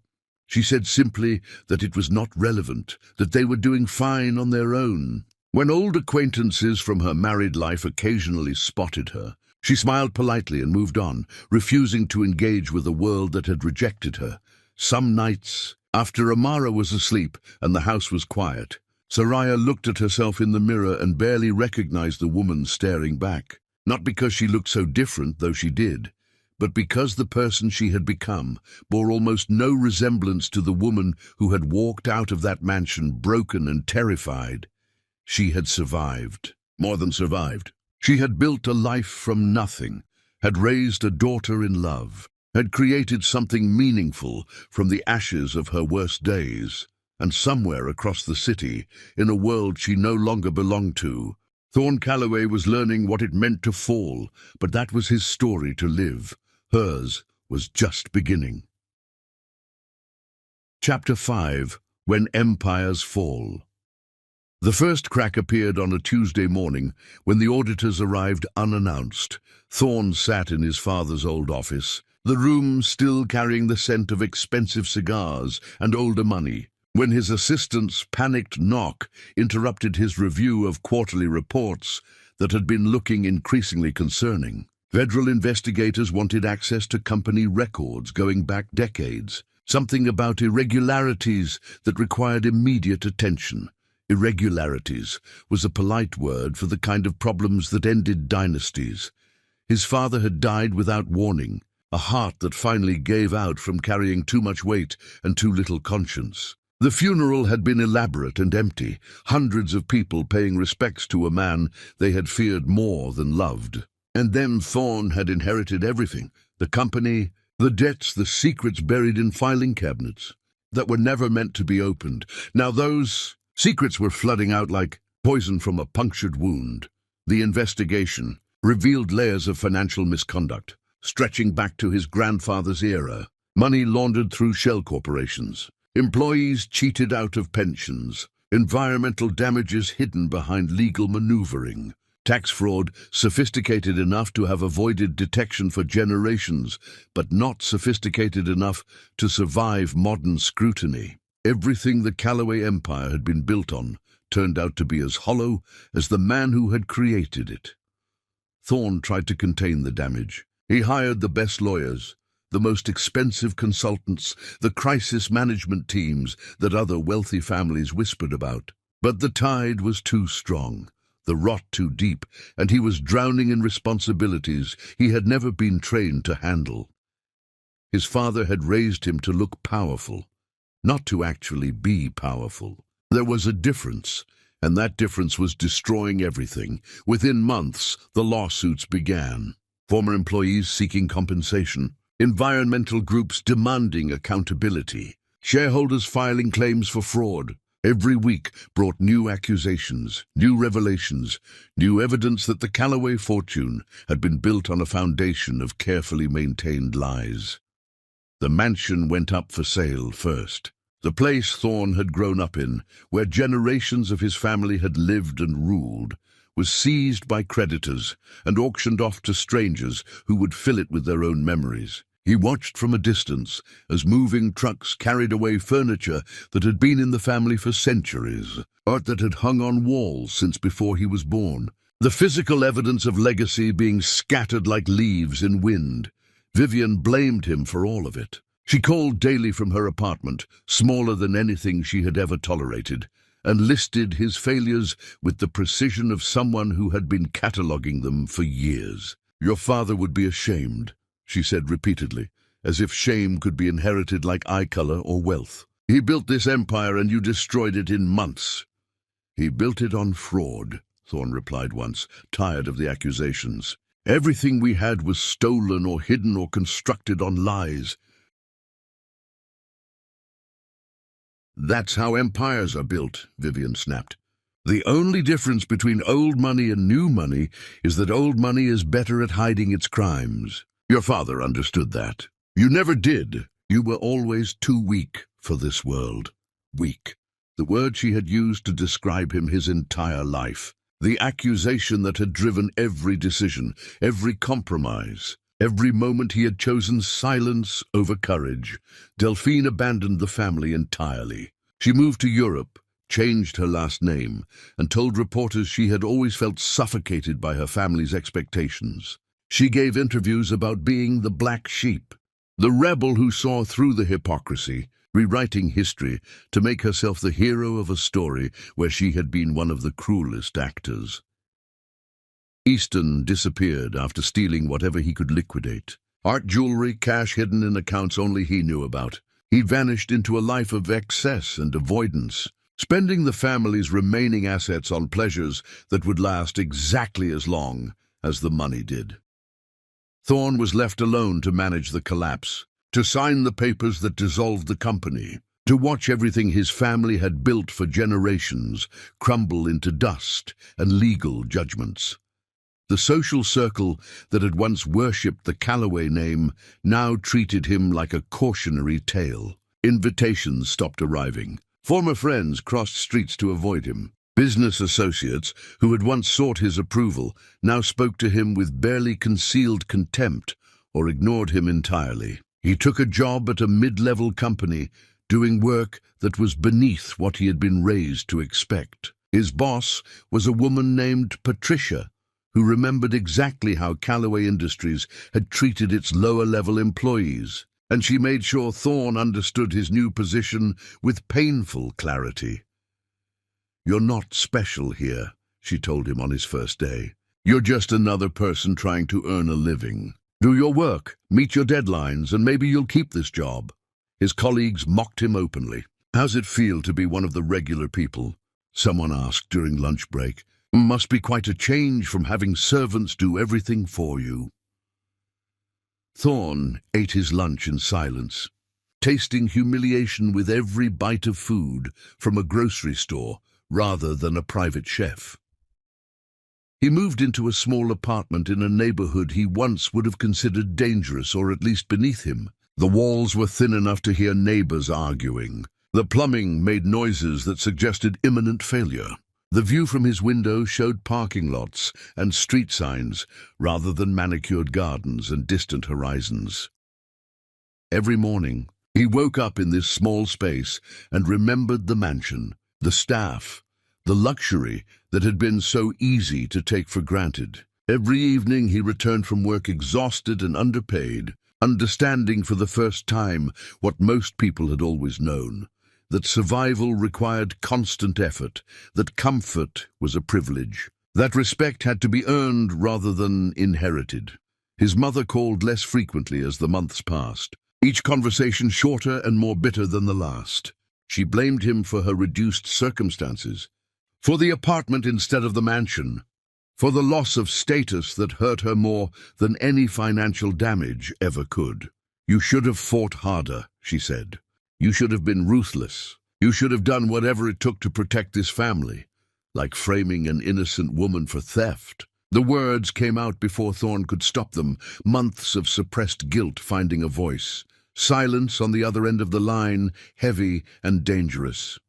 she said simply that it was not relevant, that they were doing fine on their own. When old acquaintances from her married life occasionally spotted her, she smiled politely and moved on, refusing to engage with a world that had rejected her. Some nights, after Amara was asleep and the house was quiet, Soraya looked at herself in the mirror and barely recognized the woman staring back. Not because she looked so different, though she did, but because the person she had become bore almost no resemblance to the woman who had walked out of that mansion broken and terrified. She had survived. More than survived. She had built a life from nothing, had raised a daughter in love, had created something meaningful from the ashes of her worst days. And somewhere across the city, in a world she no longer belonged to, Thorn Calloway was learning what it meant to fall, but that was his story to live. Hers was just beginning. Chapter 5. When Empires Fall. The first crack appeared on a Tuesday morning when the auditors arrived unannounced. Thorn sat in his father's old office, the room still carrying the scent of expensive cigars and older money, when his assistant's panicked knock interrupted his review of quarterly reports that had been looking increasingly concerning. Federal investigators wanted access to company records going back decades, something about irregularities that required immediate attention. Irregularities was a polite word for the kind of problems that ended dynasties. His father had died without warning, a heart that finally gave out from carrying too much weight and too little conscience. The funeral had been elaborate and empty, hundreds of people paying respects to a man they had feared more than loved. And then Thorn had inherited everything, the company, the debts, the secrets buried in filing cabinets that were never meant to be opened. Now those secrets were flooding out like poison from a punctured wound. The investigation, revealed layers of financial misconduct, stretching back to his grandfather's era. Money laundered through shell corporations, employees cheated out of pensions, environmental damages hidden behind legal maneuvering, tax fraud sophisticated enough to have avoided detection for generations, but not sophisticated enough to survive modern scrutiny. Everything the Callaway Empire had been built on turned out to be as hollow as the man who had created it. Thorne tried to contain the damage. He hired the best lawyers, the most expensive consultants, the crisis management teams that other wealthy families whispered about. But the tide was too strong, the rot too deep, and he was drowning in responsibilities he had never been trained to handle. His father had raised him to look powerful, not to actually be powerful. There was a difference, and that difference was destroying everything. Within months, the lawsuits began. Former employees seeking compensation, environmental groups demanding accountability, shareholders filing claims for fraud. Every week brought new accusations, new revelations, new evidence that the Callaway fortune had been built on a foundation of carefully maintained lies. The mansion went up for sale first. The place Thorne had grown up in, where generations of his family had lived and ruled, was seized by creditors and auctioned off to strangers who would fill it with their own memories. He watched from a distance as moving trucks carried away furniture that had been in the family for centuries, art that had hung on walls since before he was born, the physical evidence of legacy being scattered like leaves in wind. Vivian blamed him for all of it. She called daily from her apartment, smaller than anything she had ever tolerated, and listed his failures with the precision of someone who had been cataloguing them for years. "Your father would be ashamed," she said repeatedly, as if shame could be inherited like eye color or wealth. "He built this empire and you destroyed it in months." "He built it on fraud," Thorne replied once, tired of the accusations. "Everything we had was stolen or hidden or constructed on lies." "That's how empires are built," Vivian snapped. "The only difference between old money and new money is that old money is better at hiding its crimes. Your father understood that. You never did. You were always too weak for this world." Weak. The word she had used to describe him his entire life. The accusation that had driven every decision, every compromise. Every moment he had chosen silence over courage. Delphine abandoned the family entirely. She moved to Europe, changed her last name, and told reporters she had always felt suffocated by her family's expectations. She gave interviews about being the black sheep, the rebel who saw through the hypocrisy, rewriting history to make herself the hero of a story where she had been one of the cruelest actors. Easton disappeared after stealing whatever he could liquidate. Art jewelry, cash hidden in accounts only he knew about. He vanished into a life of excess and avoidance, spending the family's remaining assets on pleasures that would last exactly as long as the money did. Thorne was left alone to manage the collapse, to sign the papers that dissolved the company, to watch everything his family had built for generations crumble into dust and legal judgments. The social circle that had once worshipped the Callaway name now treated him like a cautionary tale. Invitations stopped arriving. Former friends crossed streets to avoid him. Business associates, who had once sought his approval, now spoke to him with barely concealed contempt or ignored him entirely. He took a job at a mid-level company, doing work that was beneath what he had been raised to expect. His boss was a woman named Patricia, who remembered exactly how Callaway Industries had treated its lower-level employees, and she made sure Thorne understood his new position with painful clarity. "You're not special here," she told him on his first day. "You're just another person trying to earn a living. Do your work, meet your deadlines, and maybe you'll keep this job." His colleagues mocked him openly. "How's it feel to be one of the regular people?" someone asked during lunch break. "Must be quite a change from having servants do everything for you." Thorne ate his lunch in silence, tasting humiliation with every bite of food from a grocery store rather than a private chef. He moved into a small apartment in a neighborhood he once would have considered dangerous or at least beneath him. The walls were thin enough to hear neighbors arguing. The plumbing made noises that suggested imminent failure. The view from his window showed parking lots and street signs rather than manicured gardens and distant horizons. Every morning, he woke up in this small space and remembered the mansion, the staff, the luxury that had been so easy to take for granted. Every evening he returned from work exhausted and underpaid, understanding for the first time what most people had always known, that survival required constant effort, that comfort was a privilege, that respect had to be earned rather than inherited. His mother called less frequently as the months passed, each conversation shorter and more bitter than the last. She blamed him for her reduced circumstances, for the apartment instead of the mansion, for the loss of status that hurt her more than any financial damage ever could. "You should have fought harder," she said. "You should have been ruthless. You should have done whatever it took to protect this family," like framing an innocent woman for theft. The words came out before Thorne could stop them, months of suppressed guilt finding a voice. Silence on the other end of the line, heavy and dangerous.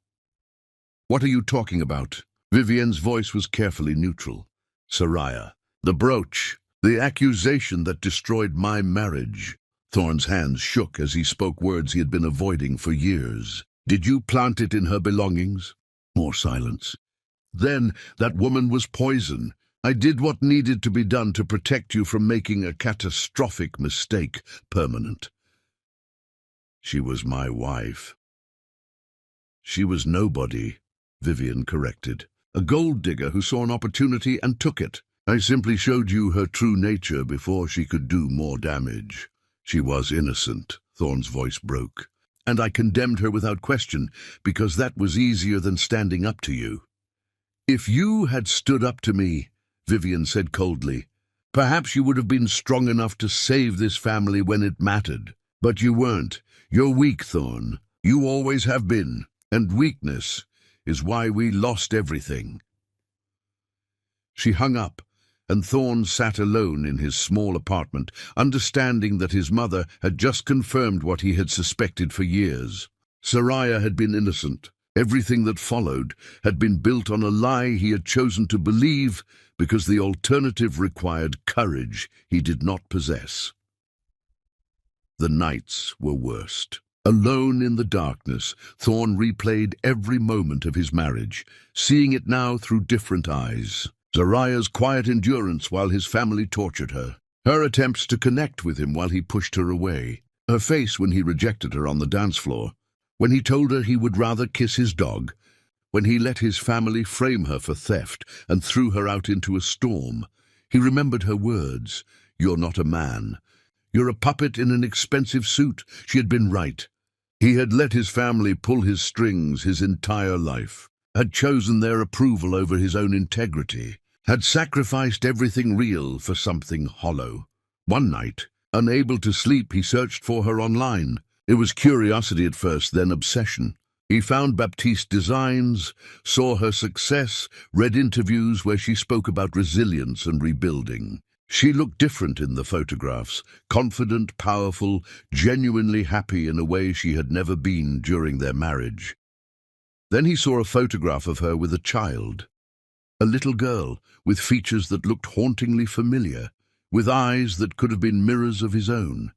"What are you talking about?" Vivian's voice was carefully neutral. "Soraya, the brooch, the accusation that destroyed my marriage." Thorne's hands shook as he spoke words he had been avoiding for years. "Did you plant it in her belongings?" More silence. "Then that woman was poison. I did what needed to be done to protect you from making a catastrophic mistake permanent." "She was my wife." "She was nobody," Vivian corrected. "A gold digger who saw an opportunity and took it. I simply showed you her true nature before she could do more damage." "She was innocent," Thorne's voice broke. "And I condemned her without question, because that was easier than standing up to you." "If you had stood up to me," Vivian said coldly, "perhaps you would have been strong enough to save this family when it mattered. But you weren't. You're weak, Thorne. You always have been. And weakness is why we lost everything." She hung up, and Thorne sat alone in his small apartment, understanding that his mother had just confirmed what he had suspected for years. Soraya had been innocent. Everything that followed had been built on a lie he had chosen to believe because the alternative required courage he did not possess. The nights were worst. Alone in the darkness, Thorne replayed every moment of his marriage, seeing it now through different eyes. Soraya's quiet endurance while his family tortured her, her attempts to connect with him while he pushed her away, her face when he rejected her on the dance floor, when he told her he would rather kiss his dog, when he let his family frame her for theft and threw her out into a storm. He remembered her words, "You're not a man. You're a puppet in an expensive suit." She had been right. He had let his family pull his strings his entire life, had chosen their approval over his own integrity, had sacrificed everything real for something hollow. One night, unable to sleep, he searched for her online. It was curiosity at first, then obsession. He found Baptiste designs, saw her success, read interviews where she spoke about resilience and rebuilding. She looked different in the photographs, confident, powerful, genuinely happy in a way she had never been during their marriage. Then he saw a photograph of her with a child, a little girl with features that looked hauntingly familiar, with eyes that could have been mirrors of his own.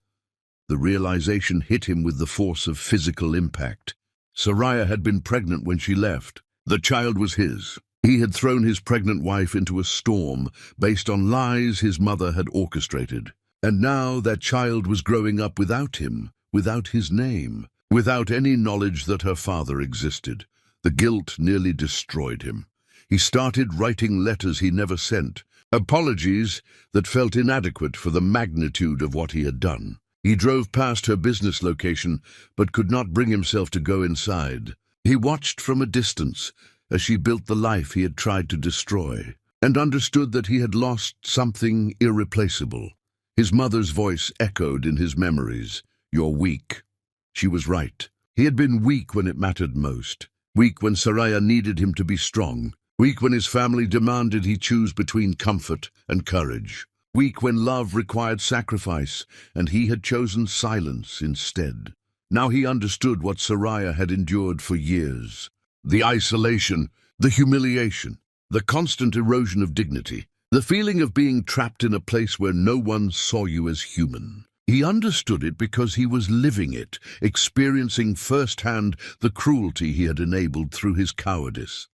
The realization hit him with the force of physical impact. Soraya had been pregnant when she left. The child was his. He had thrown his pregnant wife into a storm based on lies his mother had orchestrated. And now that child was growing up without him, without his name, without any knowledge that her father existed. The guilt nearly destroyed him. He started writing letters he never sent, apologies that felt inadequate for the magnitude of what he had done. He drove past her business location, but could not bring himself to go inside. He watched from a distance as she built the life he had tried to destroy, and understood that he had lost something irreplaceable. His mother's voice echoed in his memories. "You're weak." She was right. He had been weak when it mattered most. Weak when Soraya needed him to be strong. Weak when his family demanded he choose between comfort and courage. Weak when love required sacrifice, and he had chosen silence instead. Now he understood what Soraya had endured for years. The isolation, the humiliation, the constant erosion of dignity, the feeling of being trapped in a place where no one saw you as human. He understood it because he was living it, experiencing firsthand the cruelty he had enabled through his cowardice.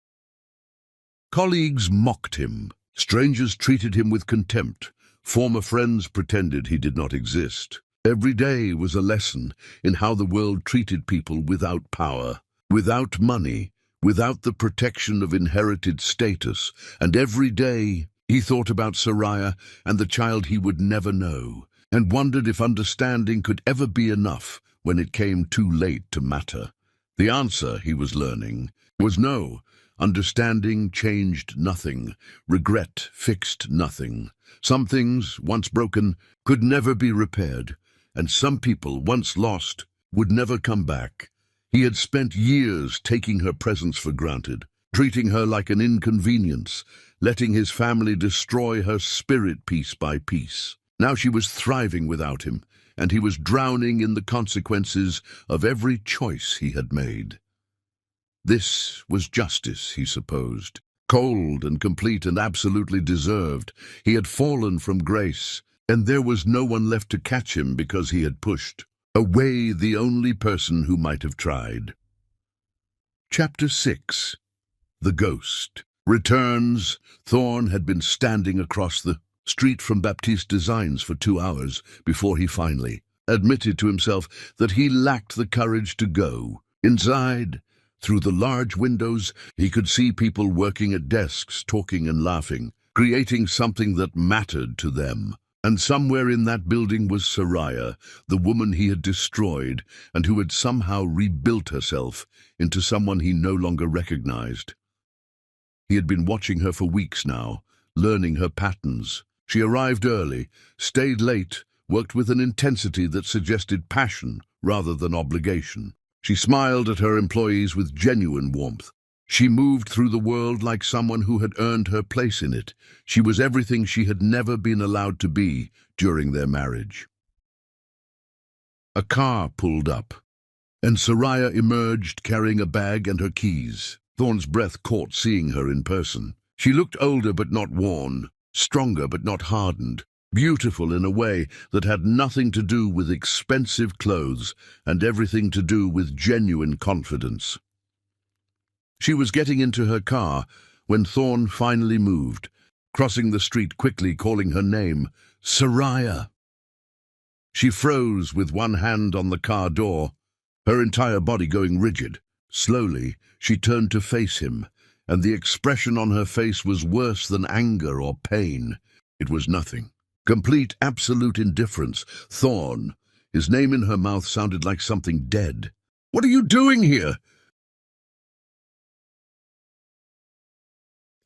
Colleagues mocked him. Strangers treated him with contempt. Former friends pretended he did not exist. Every day was a lesson in how the world treated people without power, without money, without the protection of inherited status. And every day he thought about Soraya and the child he would never know, and wondered if understanding could ever be enough when it came too late to matter. The answer, he was learning, was no. Understanding changed nothing. Regret fixed nothing. Some things, once broken, could never be repaired, and some people, once lost, would never come back. He had spent years taking her presence for granted, treating her like an inconvenience, letting his family destroy her spirit piece by piece. Now she was thriving without him, and he was drowning in the consequences of every choice he had made. This was justice, he supposed. Cold and complete and absolutely deserved. He had fallen from grace, and there was no one left to catch him because he had pushed away the only person who might have tried. Chapter 6. The Ghost. Returns. Thorn had been standing across the street from Baptiste Designs for 2 hours before he finally admitted to himself that he lacked the courage to go. Inside, through the large windows, he could see people working at desks, talking and laughing, creating something that mattered to them. And somewhere in that building was Soraya, the woman he had destroyed and who had somehow rebuilt herself into someone he no longer recognized. He had been watching her for weeks now, learning her patterns. She arrived early, stayed late, worked with an intensity that suggested passion rather than obligation. She smiled at her employees with genuine warmth. She moved through the world like someone who had earned her place in it. She was everything she had never been allowed to be during their marriage. A car pulled up, and Soraya emerged carrying a bag and her keys. Thorn's breath caught seeing her in person. She looked older but not worn, stronger but not hardened, beautiful in a way that had nothing to do with expensive clothes and everything to do with genuine confidence. She was getting into her car when Thorn finally moved, crossing the street quickly, calling her name, Soraya. She froze with one hand on the car door, her entire body going rigid. Slowly, she turned to face him, and the expression on her face was worse than anger or pain. It was nothing. Complete, absolute indifference. Thorn. His name in her mouth sounded like something dead. "What are you doing here?"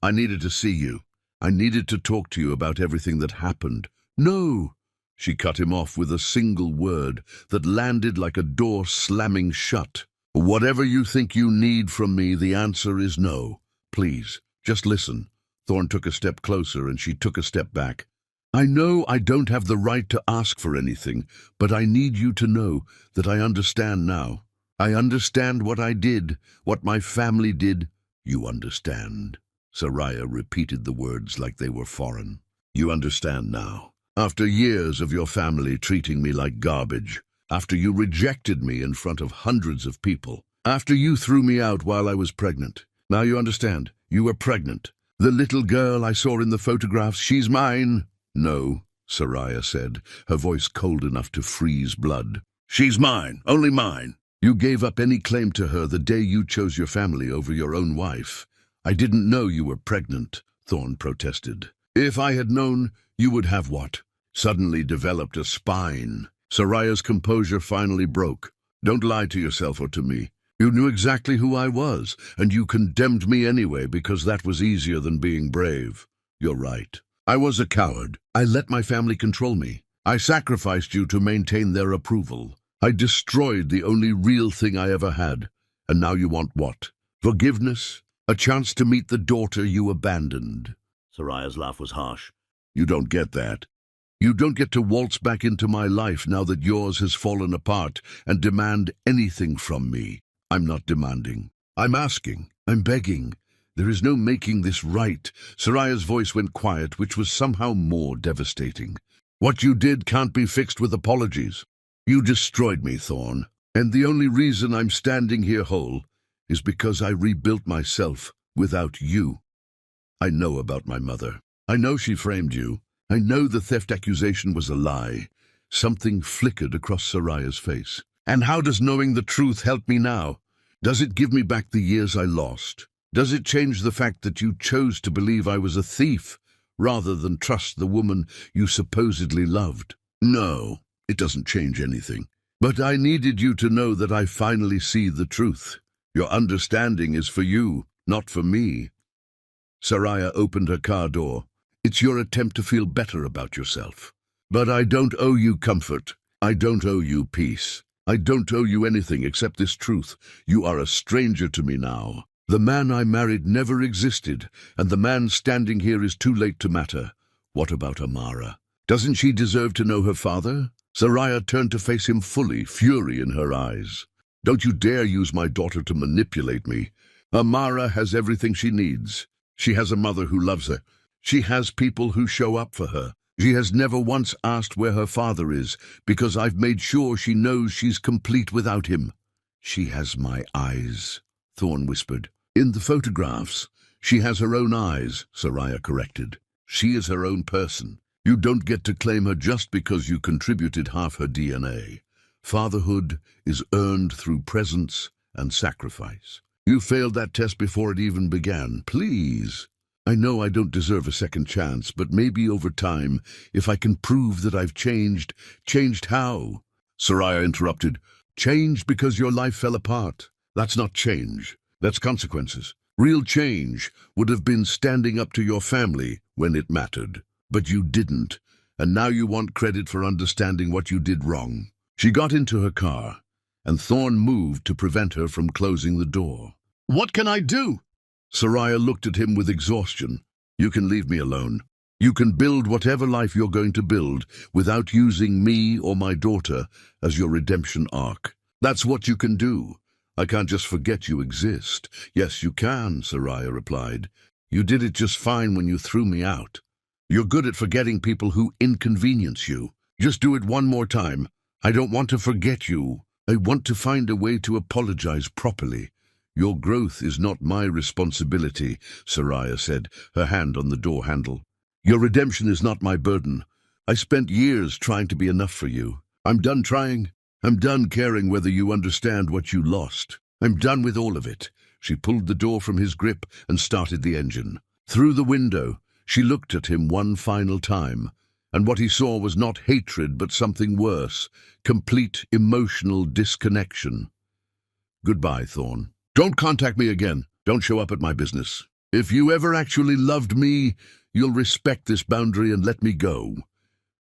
"I needed to see you. I needed to talk to you about everything that happened." "No!" She cut him off with a single word that landed like a door slamming shut. "Whatever you think you need from me, the answer is no. Please, just listen." Thorn took a step closer and she took a step back. "I know I don't have the right to ask for anything, but I need you to know that I understand now. I understand what I did, what my family did." "You understand?" Soraya repeated the words like they were foreign. "You understand now. After years of your family treating me like garbage, after you rejected me in front of hundreds of people, after you threw me out while I was pregnant. Now you understand. You were pregnant. The little girl I saw in the photographs, she's mine." "No," Soraya said, her voice cold enough to freeze blood. "She's mine, only mine. You gave up any claim to her the day you chose your family over your own wife." "I didn't know you were pregnant," Thorn protested. "If I had known, you would have what? Suddenly developed a spine." Soraya's composure finally broke. "Don't lie to yourself or to me. You knew exactly who I was, and you condemned me anyway because that was easier than being brave. You're right. I was a coward. I let my family control me. I sacrificed you to maintain their approval. I destroyed the only real thing I ever had. And now you want what? Forgiveness? A chance to meet the daughter you abandoned. Soraya's laugh was harsh. You don't get that. You don't get to waltz back into my life now that yours has fallen apart and demand anything from me. I'm not demanding. I'm asking. I'm begging. There is no making this right. Soraya's voice went quiet, which was somehow more devastating. What you did can't be fixed with apologies. You destroyed me, Thorn. And the only reason I'm standing here whole is because I rebuilt myself without you. I know about my mother. I know she framed you. I know the theft accusation was a lie. Something flickered across Soraya's face. And how does knowing the truth help me now? Does it give me back the years I lost? Does it change the fact that you chose to believe I was a thief rather than trust the woman you supposedly loved? No, it doesn't change anything. But I needed you to know that I finally see the truth. Your understanding is for you, not for me. Soraya opened her car door. It's your attempt to feel better about yourself. But I don't owe you comfort. I don't owe you peace. I don't owe you anything except this truth. You are a stranger to me now. The man I married never existed, and the man standing here is too late to matter. What about Amara? Doesn't she deserve to know her father? Soraya turned to face him fully, fury in her eyes. Don't you dare use my daughter to manipulate me. Amara has everything she needs. She has a mother who loves her. She has people who show up for her. She has never once asked where her father is, because I've made sure she knows she's complete without him. She has my eyes, Thorn whispered. In the photographs, she has her own eyes, Soraya corrected. She is her own person. You don't get to claim her just because you contributed half her DNA. Fatherhood is earned through presence and sacrifice. You failed that test before it even began. Please. I know I don't deserve a second chance, but maybe over time, if I can prove that I've changed. Changed how? Soraya interrupted. Changed because your life fell apart. That's not change. That's consequences. Real change would have been standing up to your family when it mattered. But you didn't, and now you want credit for understanding what you did wrong. She got into her car, and Thorn moved to prevent her from closing the door. What can I do? Soraya looked at him with exhaustion. You can leave me alone. You can build whatever life you're going to build without using me or my daughter as your redemption arc. That's what you can do. I can't just forget you exist. Yes, you can, Soraya replied. You did it just fine when you threw me out. You're good at forgetting people who inconvenience you. Just do it one more time. I don't want to forget you. I want to find a way to apologize properly. Your growth is not my responsibility, Soraya said, her hand on the door handle. Your redemption is not my burden. I spent years trying to be enough for you. I'm done trying. I'm done caring whether you understand what you lost. I'm done with all of it. She pulled the door from his grip and started the engine. Through the window, she looked at him one final time, and what he saw was not hatred but something worse, complete emotional disconnection. Goodbye, Thorn. Don't contact me again. Don't show up at my business. If you ever actually loved me, you'll respect this boundary and let me go.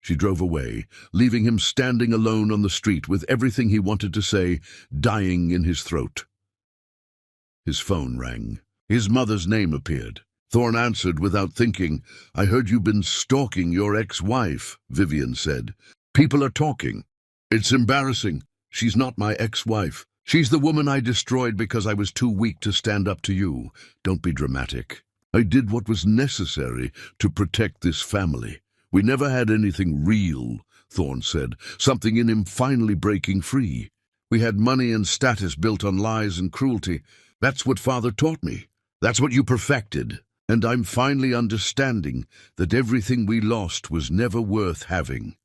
She drove away, leaving him standing alone on the street with everything he wanted to say dying in his throat. His phone rang. His mother's name appeared. Thorn answered without thinking. I heard you've been stalking your ex-wife, Vivian said. People are talking. It's embarrassing. She's not my ex-wife. She's the woman I destroyed because I was too weak to stand up to you. Don't be dramatic. I did what was necessary to protect this family. We never had anything real, Thorn said, something in him finally breaking free. We had money and status built on lies and cruelty. That's what Father taught me. That's what you perfected. And I'm finally understanding that everything we lost was never worth having.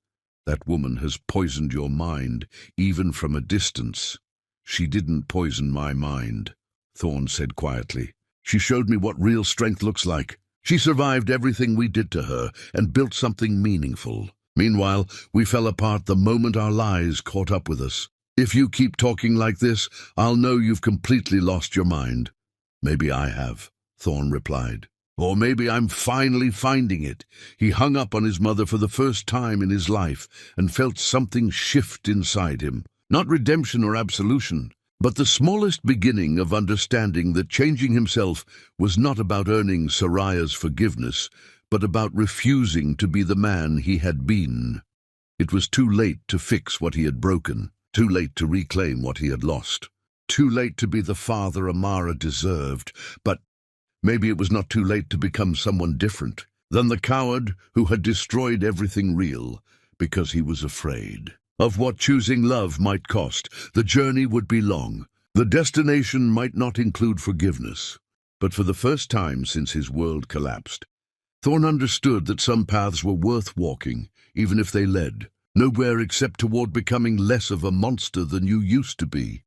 That woman has poisoned your mind, even from a distance. She didn't poison my mind, Thorn said quietly. She showed me what real strength looks like. She survived everything we did to her and built something meaningful. Meanwhile, we fell apart the moment our lies caught up with us. If you keep talking like this, I'll know you've completely lost your mind. Maybe I have, Thorn replied. Or maybe I'm finally finding it. He hung up on his mother for the first time in his life and felt something shift inside him. Not redemption or absolution, But the smallest beginning of understanding that changing himself was not about earning Soraya's forgiveness, but about refusing to be the man he had been. It was too late to fix what he had broken, too late to reclaim what he had lost, too late to be the father Amara deserved, but maybe it was not too late to become someone different than the coward who had destroyed everything real because he was afraid of what choosing love might cost. The journey would be long. The destination might not include forgiveness. But for the first time since his world collapsed, Thorn understood that some paths were worth walking, even if they led nowhere except toward becoming less of a monster than you used to be.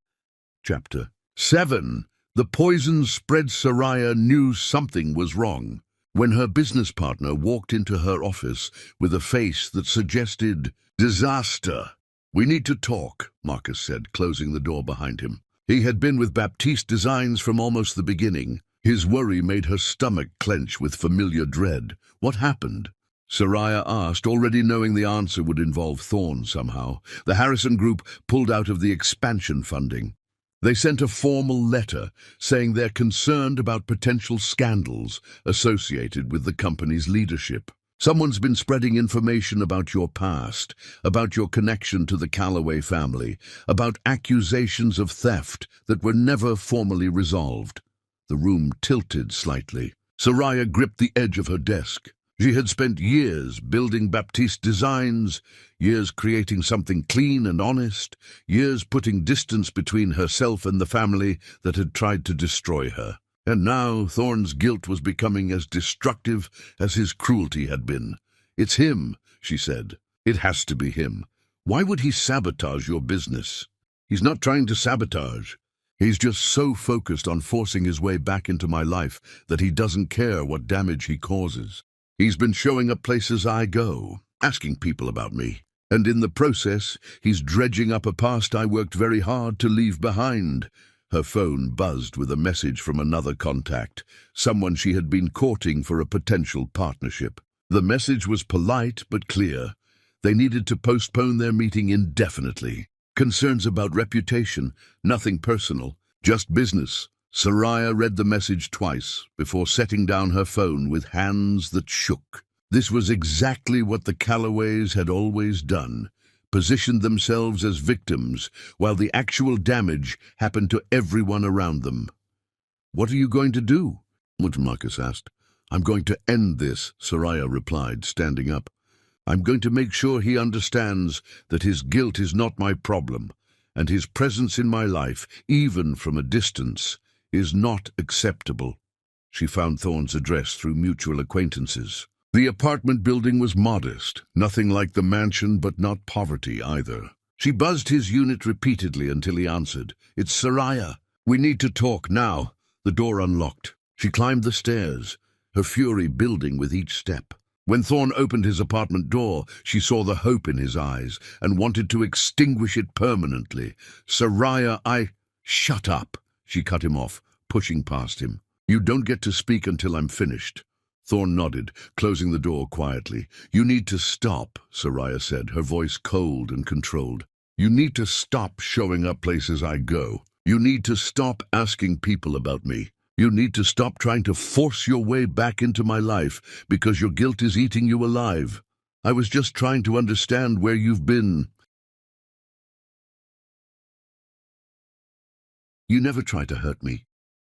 Chapter 7. The poison spread. Soraya knew something was wrong when her business partner walked into her office with a face that suggested disaster. "We need to talk," Marcus said, closing the door behind him. He had been with Baptiste Designs from almost the beginning. His worry made her stomach clench with familiar dread. "What happened?" Soraya asked, already knowing the answer would involve Thorn somehow. The Harrison Group pulled out of the expansion funding. They sent a formal letter saying they're concerned about potential scandals associated with the company's leadership. "Someone's been spreading information about your past, about your connection to the Calloway family, about accusations of theft that were never formally resolved." The room tilted slightly. Soraya gripped the edge of her desk. She had spent years building Baptiste Designs, years creating something clean and honest, years putting distance between herself and the family that had tried to destroy her. And now Thorn's guilt was becoming as destructive as his cruelty had been. "It's him," she said. "It has to be him. Why would he sabotage your business?" "He's not trying to sabotage. He's just so focused on forcing his way back into my life that he doesn't care what damage he causes. He's been showing up places I go, asking people about me. And in the process, he's dredging up a past I worked very hard to leave behind." Her phone buzzed with a message from another contact, someone she had been courting for a potential partnership. The message was polite but clear. They needed to postpone their meeting indefinitely. Concerns about reputation, nothing personal, just business. Soraya read the message twice before setting down her phone with hands that shook. This was exactly what the Calloways had always done. Positioned themselves as victims, while the actual damage happened to everyone around them. "What are you going to do?" Marcus asked. "I'm going to end this," Soraya replied, standing up. "I'm going to make sure he understands that his guilt is not my problem, and his presence in my life, even from a distance, is not acceptable." She found Thorn's address through mutual acquaintances. The apartment building was modest, nothing like the mansion, but not poverty either. She buzzed his unit repeatedly until he answered. "It's Soraya. We need to talk now." The door unlocked. She climbed the stairs, her fury building with each step. When Thorn opened his apartment door, she saw the hope in his eyes and wanted to extinguish it permanently. "Soraya, Shut up," she cut him off, pushing past him. "You don't get to speak until I'm finished." Thorn nodded, closing the door quietly. "You need to stop," Soraya said, her voice cold and controlled. "You need to stop showing up places I go. You need to stop asking people about me. You need to stop trying to force your way back into my life because your guilt is eating you alive. I was just trying to understand where you've been." "You never try to hurt me.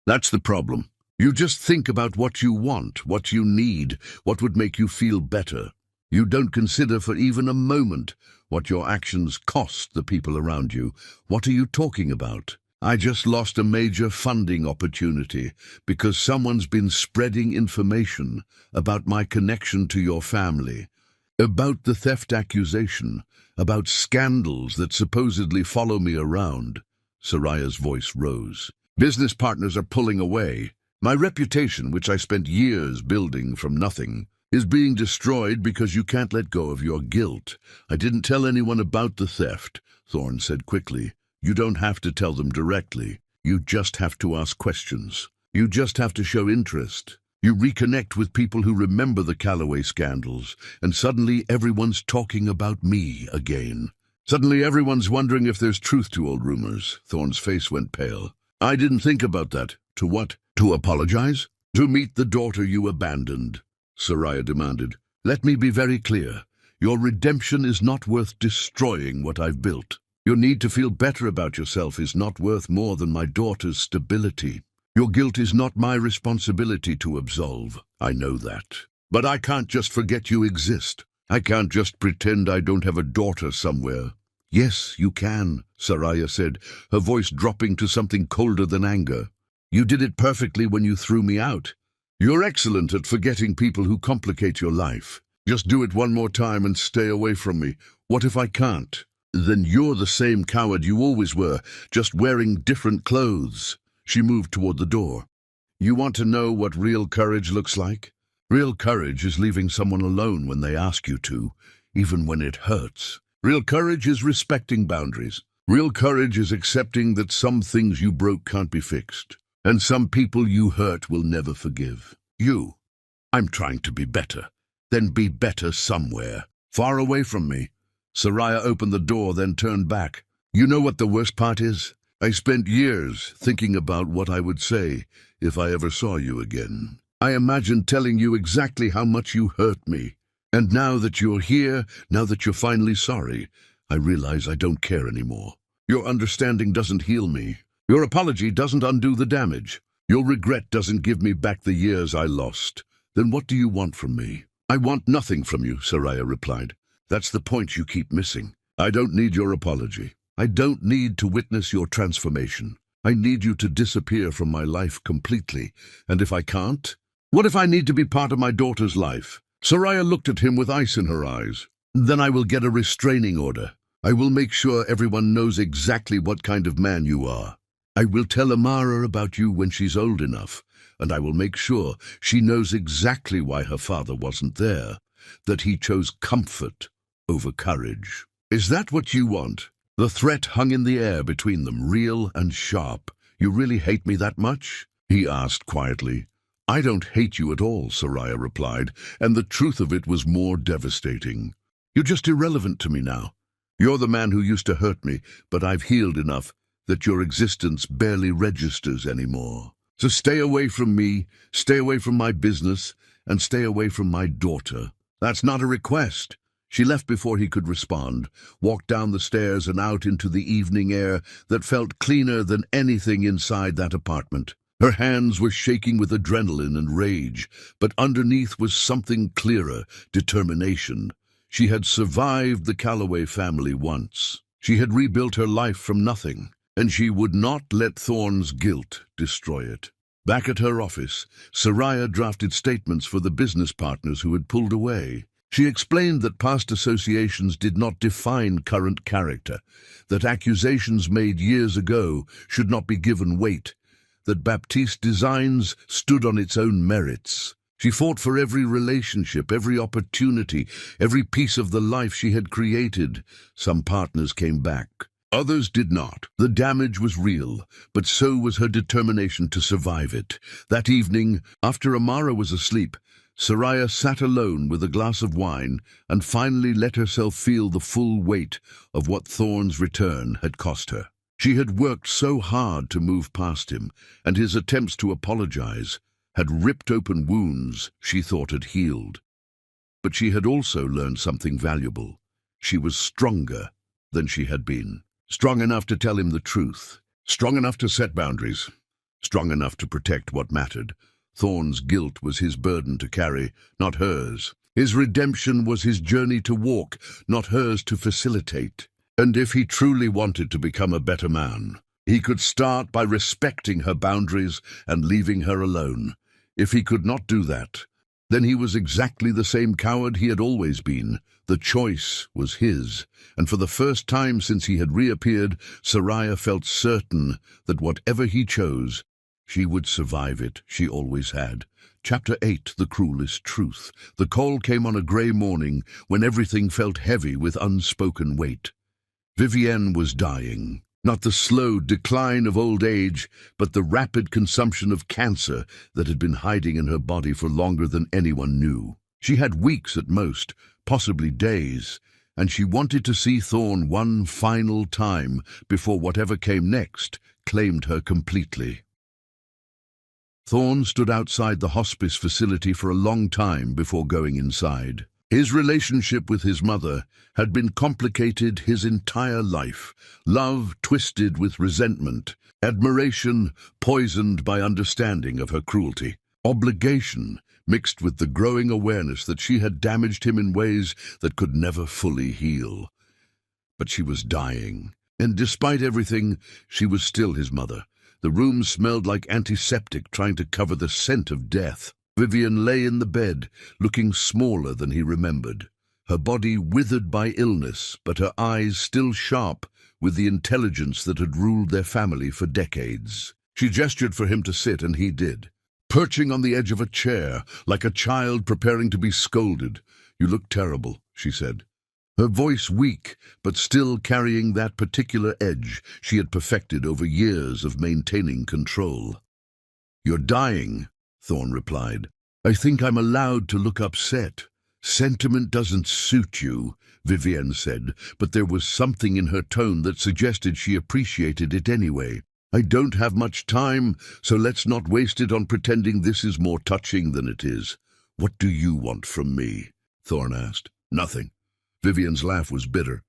That's the problem. You just think about what you want, what you need, what would make you feel better. You don't consider for even a moment what your actions cost the people around you. What are you talking about? I just lost a major funding opportunity because someone's been spreading information about my connection to your family, about the theft accusation, about scandals that supposedly follow me around." Soraya's voice rose. "Business partners are pulling away. My reputation, which I spent years building from nothing, is being destroyed because you can't let go of your guilt. I didn't tell anyone about the theft," Thorn said quickly. "You don't have to tell them directly. You just have to ask questions. You just have to show interest. You reconnect with people who remember the Calloway scandals, and suddenly everyone's talking about me again." Suddenly everyone's wondering if there's truth to old rumors. Thorne's face went pale. I didn't think about that. To what? To apologize? To meet the daughter you abandoned, Soraya demanded. Let me be very clear. Your redemption is not worth destroying what I've built. Your need to feel better about yourself is not worth more than my daughter's stability. Your guilt is not my responsibility to absolve. I know that. But I can't just forget you exist. I can't just pretend I don't have a daughter somewhere. Yes, you can, Soraya said, her voice dropping to something colder than anger. You did it perfectly when you threw me out. You're excellent at forgetting people who complicate your life. Just do it one more time and stay away from me. What if I can't? Then you're the same coward you always were, just wearing different clothes. She moved toward the door. You want to know what real courage looks like? Real courage is leaving someone alone when they ask you to, even when it hurts. Real courage is respecting boundaries. Real courage is accepting that some things you broke can't be fixed, and some people you hurt will never forgive. I'm trying to be better. Then be better somewhere, far away from me. Soraya opened the door, then turned back. You know what the worst part is? I spent years thinking about what I would say if I ever saw you again. I imagined telling you exactly how much you hurt me. And now that you're here, now that you're finally sorry, I realize I don't care anymore. Your understanding doesn't heal me. Your apology doesn't undo the damage. Your regret doesn't give me back the years I lost. Then what do you want from me? I want nothing from you, Soraya replied. That's the point you keep missing. I don't need your apology. I don't need to witness your transformation. I need you to disappear from my life completely. And if I can't? What if I need to be part of my daughter's life? Soraya looked at him with ice in her eyes. Then I will get a restraining order. I will make sure everyone knows exactly what kind of man you are. I will tell Amara about you when she's old enough, and I will make sure she knows exactly why her father wasn't there, that he chose comfort over courage. Is that what you want? The threat hung in the air between them, real and sharp. You really hate me that much? He asked quietly. I don't hate you at all, Soraya replied, and the truth of it was more devastating. You're just irrelevant to me now. You're the man who used to hurt me, but I've healed enough that your existence barely registers anymore. So stay away from me, stay away from my business, and stay away from my daughter. That's not a request. She left before he could respond, walked down the stairs and out into the evening air that felt cleaner than anything inside that apartment. Her hands were shaking with adrenaline and rage, but underneath was something clearer, determination. She had survived the Calloway family once. She had rebuilt her life from nothing, and she would not let Thorne's guilt destroy it. Back at her office, Soraya drafted statements for the business partners who had pulled away. She explained that past associations did not define current character, that accusations made years ago should not be given weight, that Baptiste Designs stood on its own merits. She fought for every relationship, every opportunity, every piece of the life she had created. Some partners came back. Others did not. The damage was real, but so was her determination to survive it. That evening, after Amara was asleep, Soraya sat alone with a glass of wine and finally let herself feel the full weight of what Thorne's return had cost her. She had worked so hard to move past him, and his attempts to apologize had ripped open wounds she thought had healed. But she had also learned something valuable. She was stronger than she had been. Strong enough to tell him the truth. Strong enough to set boundaries. Strong enough to protect what mattered. Thorne's guilt was his burden to carry, not hers. His redemption was his journey to walk, not hers to facilitate. And if he truly wanted to become a better man, he could start by respecting her boundaries and leaving her alone. If he could not do that, then he was exactly the same coward he had always been. The choice was his, and for the first time since he had reappeared, Soraya felt certain that whatever he chose, she would survive it. She always had. Chapter 8, The Cruelest Truth. The call came on a grey morning when everything felt heavy with unspoken weight. Vivienne was dying. Not the slow decline of old age, but the rapid consumption of cancer that had been hiding in her body for longer than anyone knew. She had weeks at most, possibly days, and she wanted to see Thorn one final time before whatever came next claimed her completely. Thorn stood outside the hospice facility for a long time before going inside. His relationship with his mother had been complicated his entire life, love twisted with resentment, admiration poisoned by understanding of her cruelty, obligation mixed with the growing awareness that she had damaged him in ways that could never fully heal. But she was dying, and despite everything, she was still his mother. The room smelled like antiseptic trying to cover the scent of death. Vivian lay in the bed, looking smaller than he remembered. Her body withered by illness, but her eyes still sharp with the intelligence that had ruled their family for decades. She gestured for him to sit, and he did. Perching on the edge of a chair, like a child preparing to be scolded. "You look terrible," she said. Her voice weak, but still carrying that particular edge she had perfected over years of maintaining control. "You're dying," Thorn replied. "I think I'm allowed to look upset." "Sentiment doesn't suit you," Vivienne said, but there was something in her tone that suggested she appreciated it anyway. "I don't have much time, so let's not waste it on pretending this is more touching than it is." "What do you want from me?" Thorn asked. "Nothing." Vivian's laugh was bitter.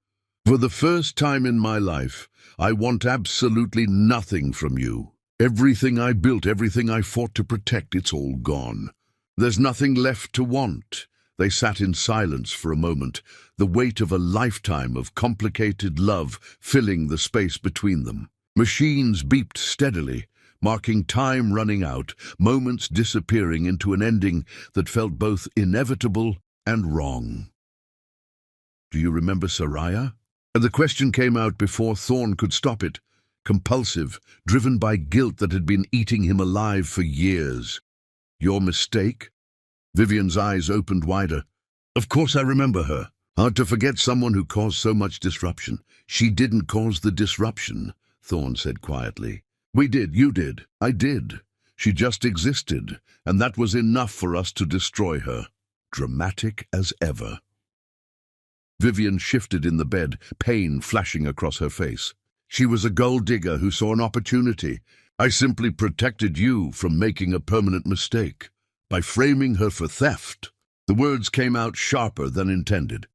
"For the first time in my life, I want absolutely nothing from you. Everything I built, everything I fought to protect, it's all gone. There's nothing left to want." They sat in silence for a moment, the weight of a lifetime of complicated love filling the space between them. Machines beeped steadily, marking time running out, moments disappearing into an ending that felt both inevitable and wrong. "Do you remember Soraya?" And the question came out before Thorn could stop it, compulsive, driven by guilt that had been eating him alive for years. "Your mistake?" Vivian's eyes opened wider. "Of course I remember her. Hard to forget someone who caused so much disruption." "She didn't cause the disruption," Thorn said quietly. "We did, you did, I did. She just existed, and that was enough for us to destroy her." Dramatic as ever. Vivian shifted in the bed, pain flashing across her face. "She was a gold digger who saw an opportunity. I simply protected you from making a permanent mistake by framing her for theft." The words came out sharper than intended.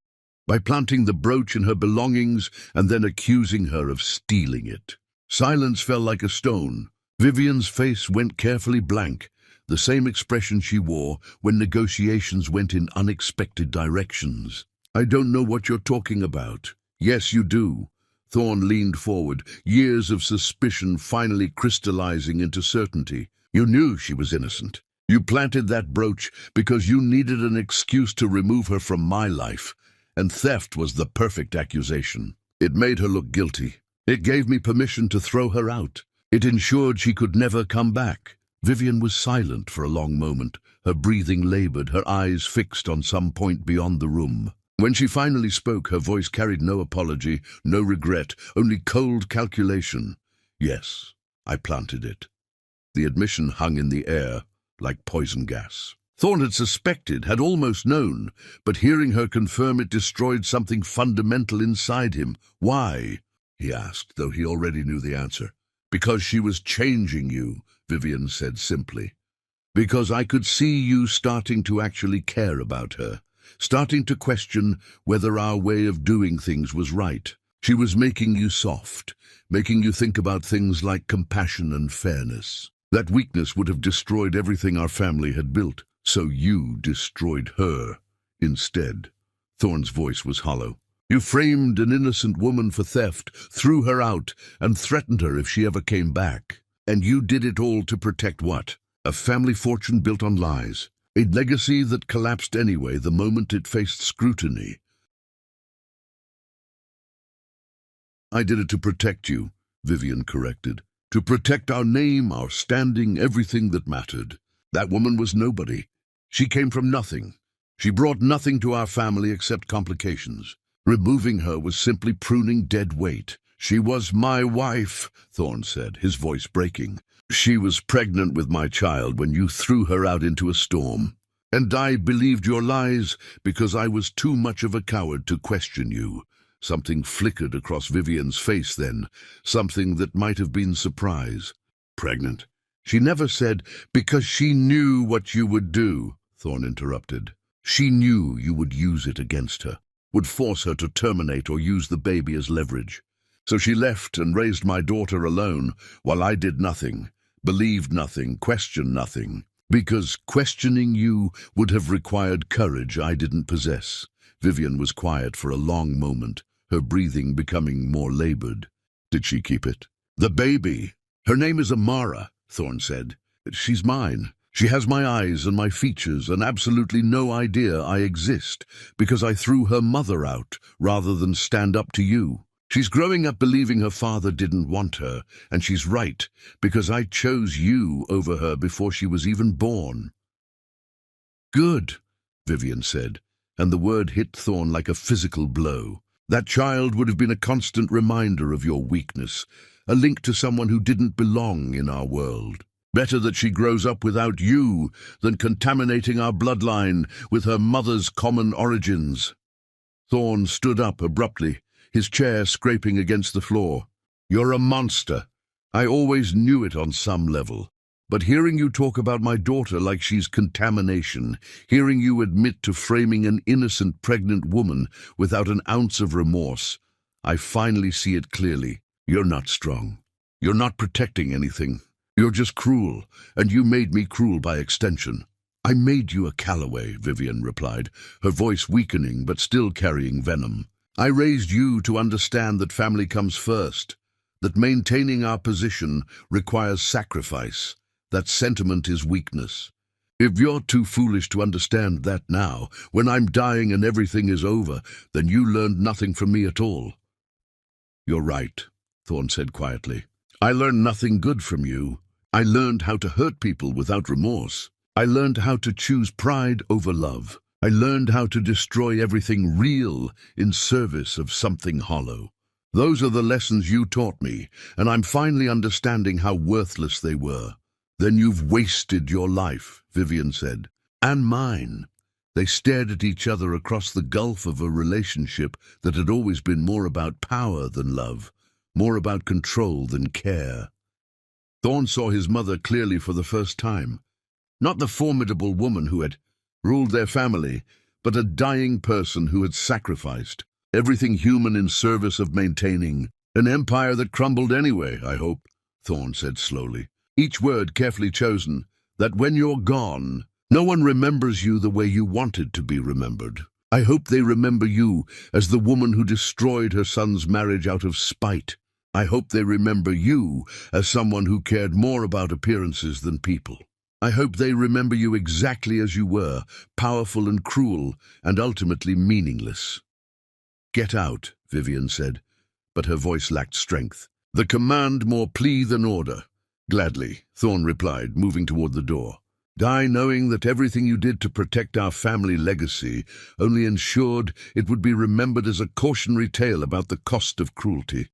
By planting the brooch in her belongings and then accusing her of stealing it. Silence fell like a stone. Vivian's face went carefully blank, the same expression she wore when negotiations went in unexpected directions. "I don't know what you're talking about." "Yes, you do." Thorn leaned forward, years of suspicion finally crystallizing into certainty. "You knew she was innocent. You planted that brooch because you needed an excuse to remove her from my life, and theft was the perfect accusation. It made her look guilty. It gave me permission to throw her out. It ensured she could never come back." Vivian was silent for a long moment, her breathing labored, her eyes fixed on some point beyond the room. When she finally spoke, her voice carried no apology, no regret, only cold calculation. "Yes, I planted it." The admission hung in the air, like poison gas. Thorn had suspected, had almost known, but hearing her confirm it destroyed something fundamental inside him. "Why?" he asked, though he already knew the answer. "Because she was changing you," Vivian said simply. "Because I could see you starting to actually care about her, starting to question whether our way of doing things was right. She was making you soft, making you think about things like compassion and fairness. That weakness would have destroyed everything our family had built, so you destroyed her instead." Thorn's voice was hollow. "You framed an innocent woman for theft, threw her out, and threatened her if she ever came back. And you did it all to protect what? A family fortune built on lies. A legacy that collapsed anyway the moment it faced scrutiny." "I did it to protect you," Vivian corrected. "To protect our name, our standing, everything that mattered. That woman was nobody. She came from nothing. She brought nothing to our family except complications. Removing her was simply pruning dead weight." "She was my wife," Thorn said, his voice breaking. "She was pregnant with my child when you threw her out into a storm. And I believed your lies because I was too much of a coward to question you. Something flickered across Vivian's face then, something that might have been surprise. Pregnant? She never said, because she knew what you would do, Thorn interrupted. She knew you would use it against her, would force her to terminate or use the baby as leverage. So she left and raised my daughter alone, while I did nothing, believed nothing, questioned nothing. Because questioning you would have required courage I didn't possess. Vivian was quiet for a long moment, her breathing becoming more labored. Did she keep it? The baby. Her name is Amara, Thorn said. She's mine. She has my eyes and my features and absolutely no idea I exist because I threw her mother out rather than stand up to you. She's growing up believing her father didn't want her, and she's right, because I chose you over her before she was even born. Good, Vivian said, and the word hit Thorn like a physical blow. That child would have been a constant reminder of your weakness, a link to someone who didn't belong in our world. Better that she grows up without you than contaminating our bloodline with her mother's common origins. Thorn stood up abruptly, his chair scraping against the floor. You're a monster. I always knew it on some level. But hearing you talk about my daughter like she's contamination, hearing you admit to framing an innocent pregnant woman without an ounce of remorse, I finally see it clearly. You're not strong. You're not protecting anything. You're just cruel, and you made me cruel by extension. I made you a Calloway, Vivian replied, her voice weakening but still carrying venom. I raised you to understand that family comes first, that maintaining our position requires sacrifice, that sentiment is weakness. If you're too foolish to understand that now, when I'm dying and everything is over, then you learned nothing from me at all. You're right, Thorn said quietly. I learned nothing good from you. I learned how to hurt people without remorse. I learned how to choose pride over love. I learned how to destroy everything real in service of something hollow. Those are the lessons you taught me, and I'm finally understanding how worthless they were. Then you've wasted your life, Vivian said. And mine. They stared at each other across the gulf of a relationship that had always been more about power than love, more about control than care. Thorn saw his mother clearly for the first time. Not the formidable woman who had ruled their family, but a dying person who had sacrificed everything human in service of maintaining an empire that crumbled anyway, I hope, Thorn said slowly, each word carefully chosen, that when you're gone, no one remembers you the way you wanted to be remembered. I hope they remember you as the woman who destroyed her son's marriage out of spite. I hope they remember you as someone who cared more about appearances than people. I hope they remember you exactly as you were, powerful and cruel, and ultimately meaningless. Get out, Vivian said, but her voice lacked strength. The command more plea than order. Gladly, Thorn replied, moving toward the door. Die knowing that everything you did to protect our family legacy only ensured it would be remembered as a cautionary tale about the cost of cruelty.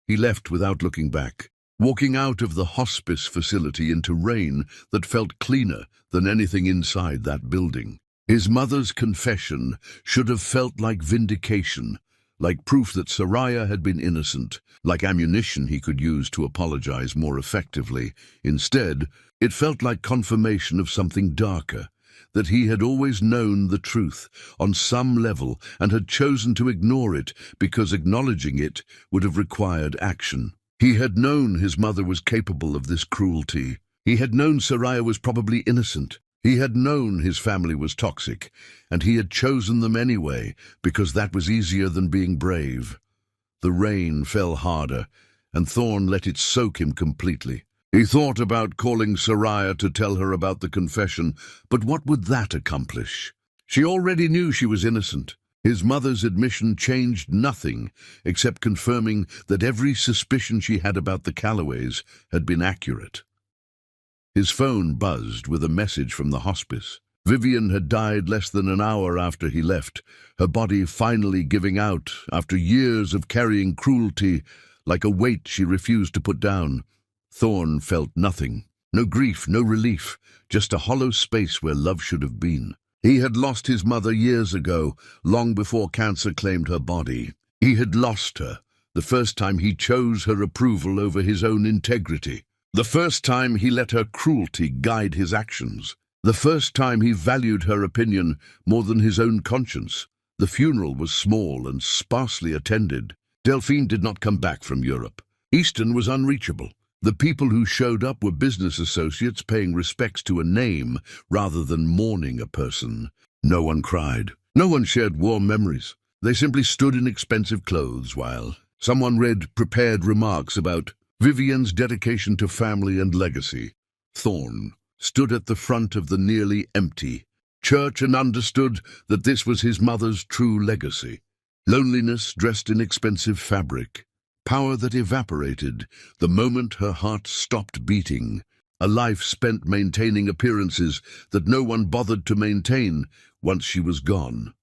He left without looking back, walking out of the hospice facility into rain that felt cleaner than anything inside that building. His mother's confession should have felt like vindication, like proof that Soraya had been innocent, like ammunition he could use to apologize more effectively. Instead, it felt like confirmation of something darker, that he had always known the truth on some level and had chosen to ignore it because acknowledging it would have required action. He had known his mother was capable of this cruelty. He had known Soraya was probably innocent. He had known his family was toxic, and he had chosen them anyway because that was easier than being brave. The rain fell harder, and Thorn let it soak him completely. He thought about calling Soraya to tell her about the confession, but what would that accomplish? She already knew she was innocent. His mother's admission changed nothing except confirming that every suspicion she had about the Calloways had been accurate. His phone buzzed with a message from the hospice. Vivian had died less than an hour after he left, her body finally giving out after years of carrying cruelty like a weight she refused to put down. Thorn felt nothing, No grief, no relief, just a hollow space where love should have been. He had lost his mother years ago, long before cancer claimed her body. He had lost her, the first time he chose her approval over his own integrity. The first time he let her cruelty guide his actions. The first time he valued her opinion more than his own conscience. The funeral was small and sparsely attended. Delphine did not come back from Europe. Easton was unreachable. The people who showed up were business associates paying respects to a name rather than mourning a person. No one cried. No one shared warm memories. They simply stood in expensive clothes while someone read prepared remarks about Vivian's dedication to family and legacy. Thorne stood at the front of the nearly empty church and understood that this was his mother's true legacy. Loneliness dressed in expensive fabric. Power that evaporated the moment her heart stopped beating. A life spent maintaining appearances that no one bothered to maintain once she was gone.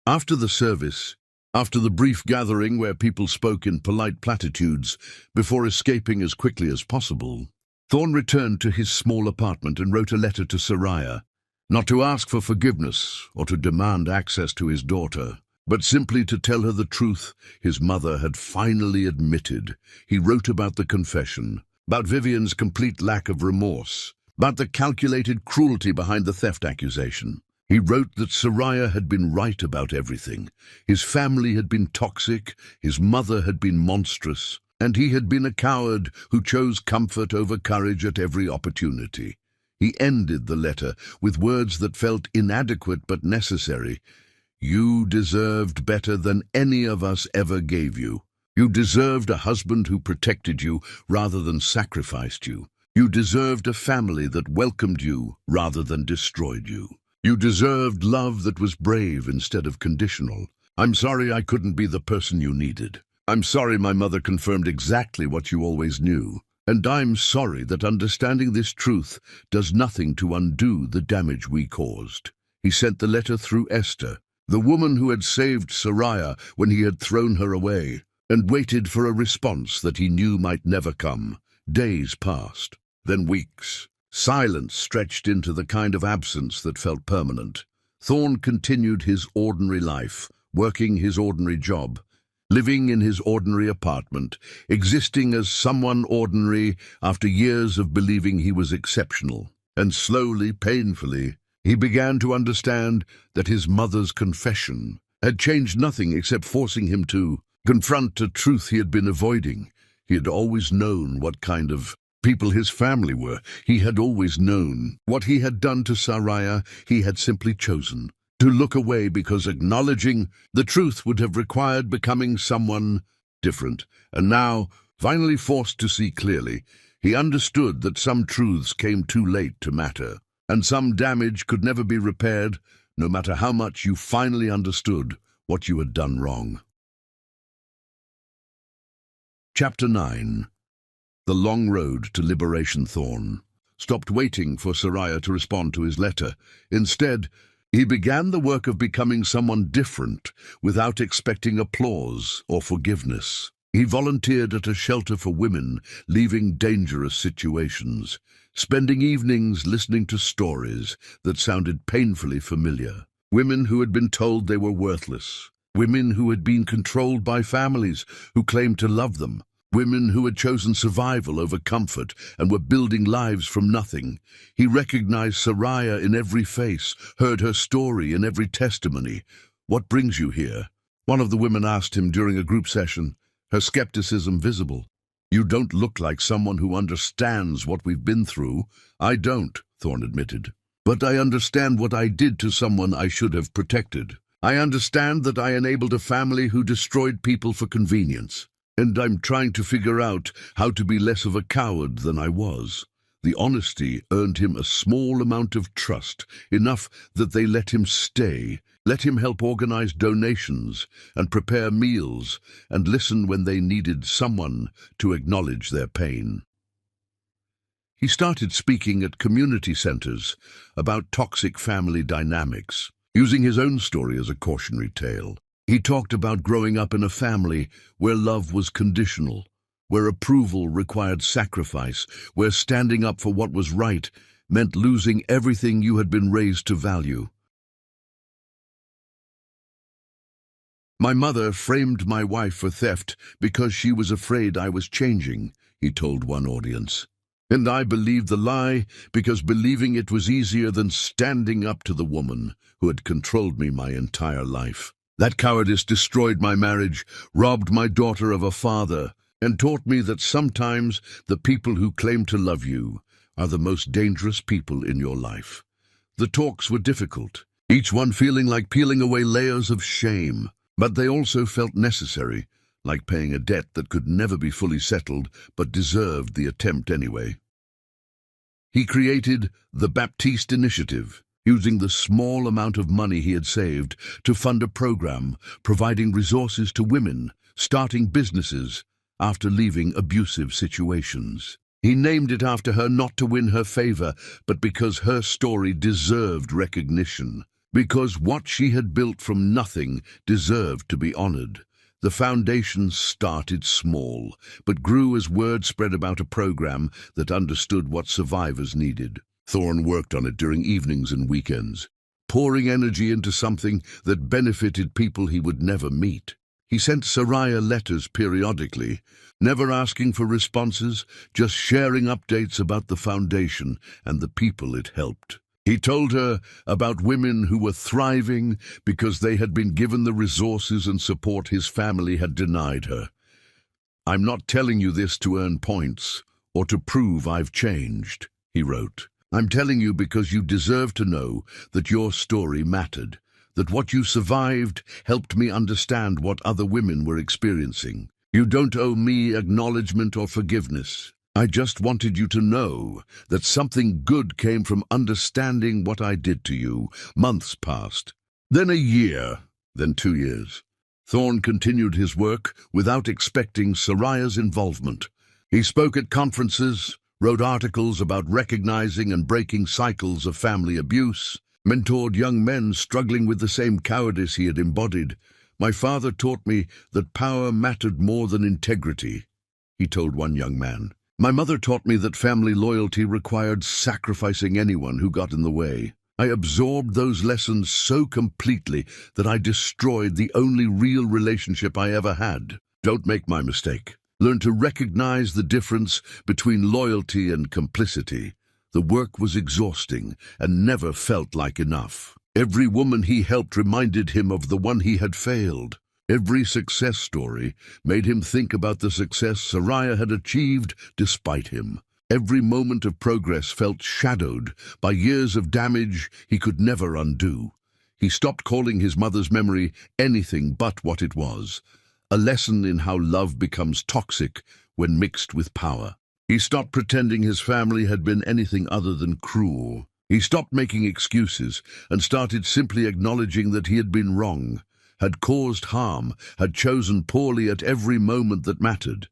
After the service, after the brief gathering where people spoke in polite platitudes before escaping as quickly as possible, Thorne returned to his small apartment and wrote a letter to Soraya, not to ask for forgiveness or to demand access to his daughter, but simply to tell her the truth his mother had finally admitted. He wrote about the confession, about Vivian's complete lack of remorse, about the calculated cruelty behind the theft accusation. He wrote that Soraya had been right about everything. His family had been toxic, his mother had been monstrous, and he had been a coward who chose comfort over courage at every opportunity. He ended the letter with words that felt inadequate but necessary. You deserved better than any of us ever gave you. You deserved a husband who protected you rather than sacrificed you. You deserved a family that welcomed you rather than destroyed you. You deserved love that was brave instead of conditional. I'm sorry I couldn't be the person you needed. I'm sorry my mother confirmed exactly what you always knew. And I'm sorry that understanding this truth does nothing to undo the damage we caused. He sent the letter through Esther, the woman who had saved Soraya when he had thrown her away, and waited for a response that he knew might never come. Days passed, then weeks. Silence stretched into the kind of absence that felt permanent. Thorne continued his ordinary life, working his ordinary job, living in his ordinary apartment, existing as someone ordinary after years of believing he was exceptional. And slowly, painfully, he began to understand that his mother's confession had changed nothing except forcing him to confront a truth he had been avoiding. He had always known what kind of people his family were. He had always known what he had done to Soraya. He had simply chosen to look away because acknowledging the truth would have required becoming someone different. And now, finally forced to see clearly, he understood that some truths came too late to matter, and some damage could never be repaired, no matter how much you finally understood what you had done wrong. Chapter 9. The Long Road to Liberation. Thorne stopped waiting for Soraya to respond to his letter. Instead, he began the work of becoming someone different without expecting applause or forgiveness. He volunteered at a shelter for women leaving dangerous situations, spending evenings listening to stories that sounded painfully familiar. Women who had been told they were worthless. Women who had been controlled by families who claimed to love them. Women who had chosen survival over comfort and were building lives from nothing. He recognized Soraya in every face, heard her story in every testimony. "What brings you here?" one of the women asked him during a group session, her skepticism visible. "You don't look like someone who understands what we've been through." "I don't," Thorne admitted. "But I understand what I did to someone I should have protected. I understand that I enabled a family who destroyed people for convenience. And I'm trying to figure out how to be less of a coward than I was." The honesty earned him a small amount of trust, enough that they let him stay, let him help organize donations and prepare meals and listen when they needed someone to acknowledge their pain. He started speaking at community centers about toxic family dynamics, using his own story as a cautionary tale. He talked about growing up in a family where love was conditional, where approval required sacrifice, where standing up for what was right meant losing everything you had been raised to value. My mother framed my wife for theft because she was afraid I was changing, he told one audience. And I believed the lie because believing it was easier than standing up to the woman who had controlled me my entire life. That cowardice destroyed my marriage, robbed my daughter of a father, and taught me that sometimes the people who claim to love you are the most dangerous people in your life. The talks were difficult, each one feeling like peeling away layers of shame, but they also felt necessary, like paying a debt that could never be fully settled but deserved the attempt anyway. He created the Baptiste Initiative, using the small amount of money he had saved to fund a program providing resources to women starting businesses after leaving abusive situations. He named it after her not to win her favor, but because her story deserved recognition, because what she had built from nothing deserved to be honored. The foundation started small, but grew as word spread about a program that understood what survivors needed. Thorne worked on it during evenings and weekends, pouring energy into something that benefited people he would never meet. He sent Soraya letters periodically, never asking for responses, just sharing updates about the foundation and the people it helped. He told her about women who were thriving because they had been given the resources and support his family had denied her. "I'm not telling you this to earn points or to prove I've changed," he wrote. "I'm telling you because you deserve to know that your story mattered, that what you survived helped me understand what other women were experiencing. You don't owe me acknowledgement or forgiveness. I just wanted you to know that something good came from understanding what I did to you." Months passed, then a year, then 2 years. Thorne continued his work without expecting Soraya's involvement. He spoke at conferences, wrote articles about recognizing and breaking cycles of family abuse, mentored young men struggling with the same cowardice he had embodied. "My father taught me that power mattered more than integrity," he told one young man. "My mother taught me that family loyalty required sacrificing anyone who got in the way. I absorbed those lessons so completely that I destroyed the only real relationship I ever had. Don't make my mistake. Learn to recognize the difference between loyalty and complicity." The work was exhausting and never felt like enough. Every woman he helped reminded him of the one he had failed. Every success story made him think about the success Soraya had achieved despite him. Every moment of progress felt shadowed by years of damage he could never undo. He stopped calling his mother's memory anything but what it was, a lesson in how love becomes toxic when mixed with power. He stopped pretending his family had been anything other than cruel. He stopped making excuses and started simply acknowledging that he had been wrong, had caused harm, had chosen poorly at every moment that mattered.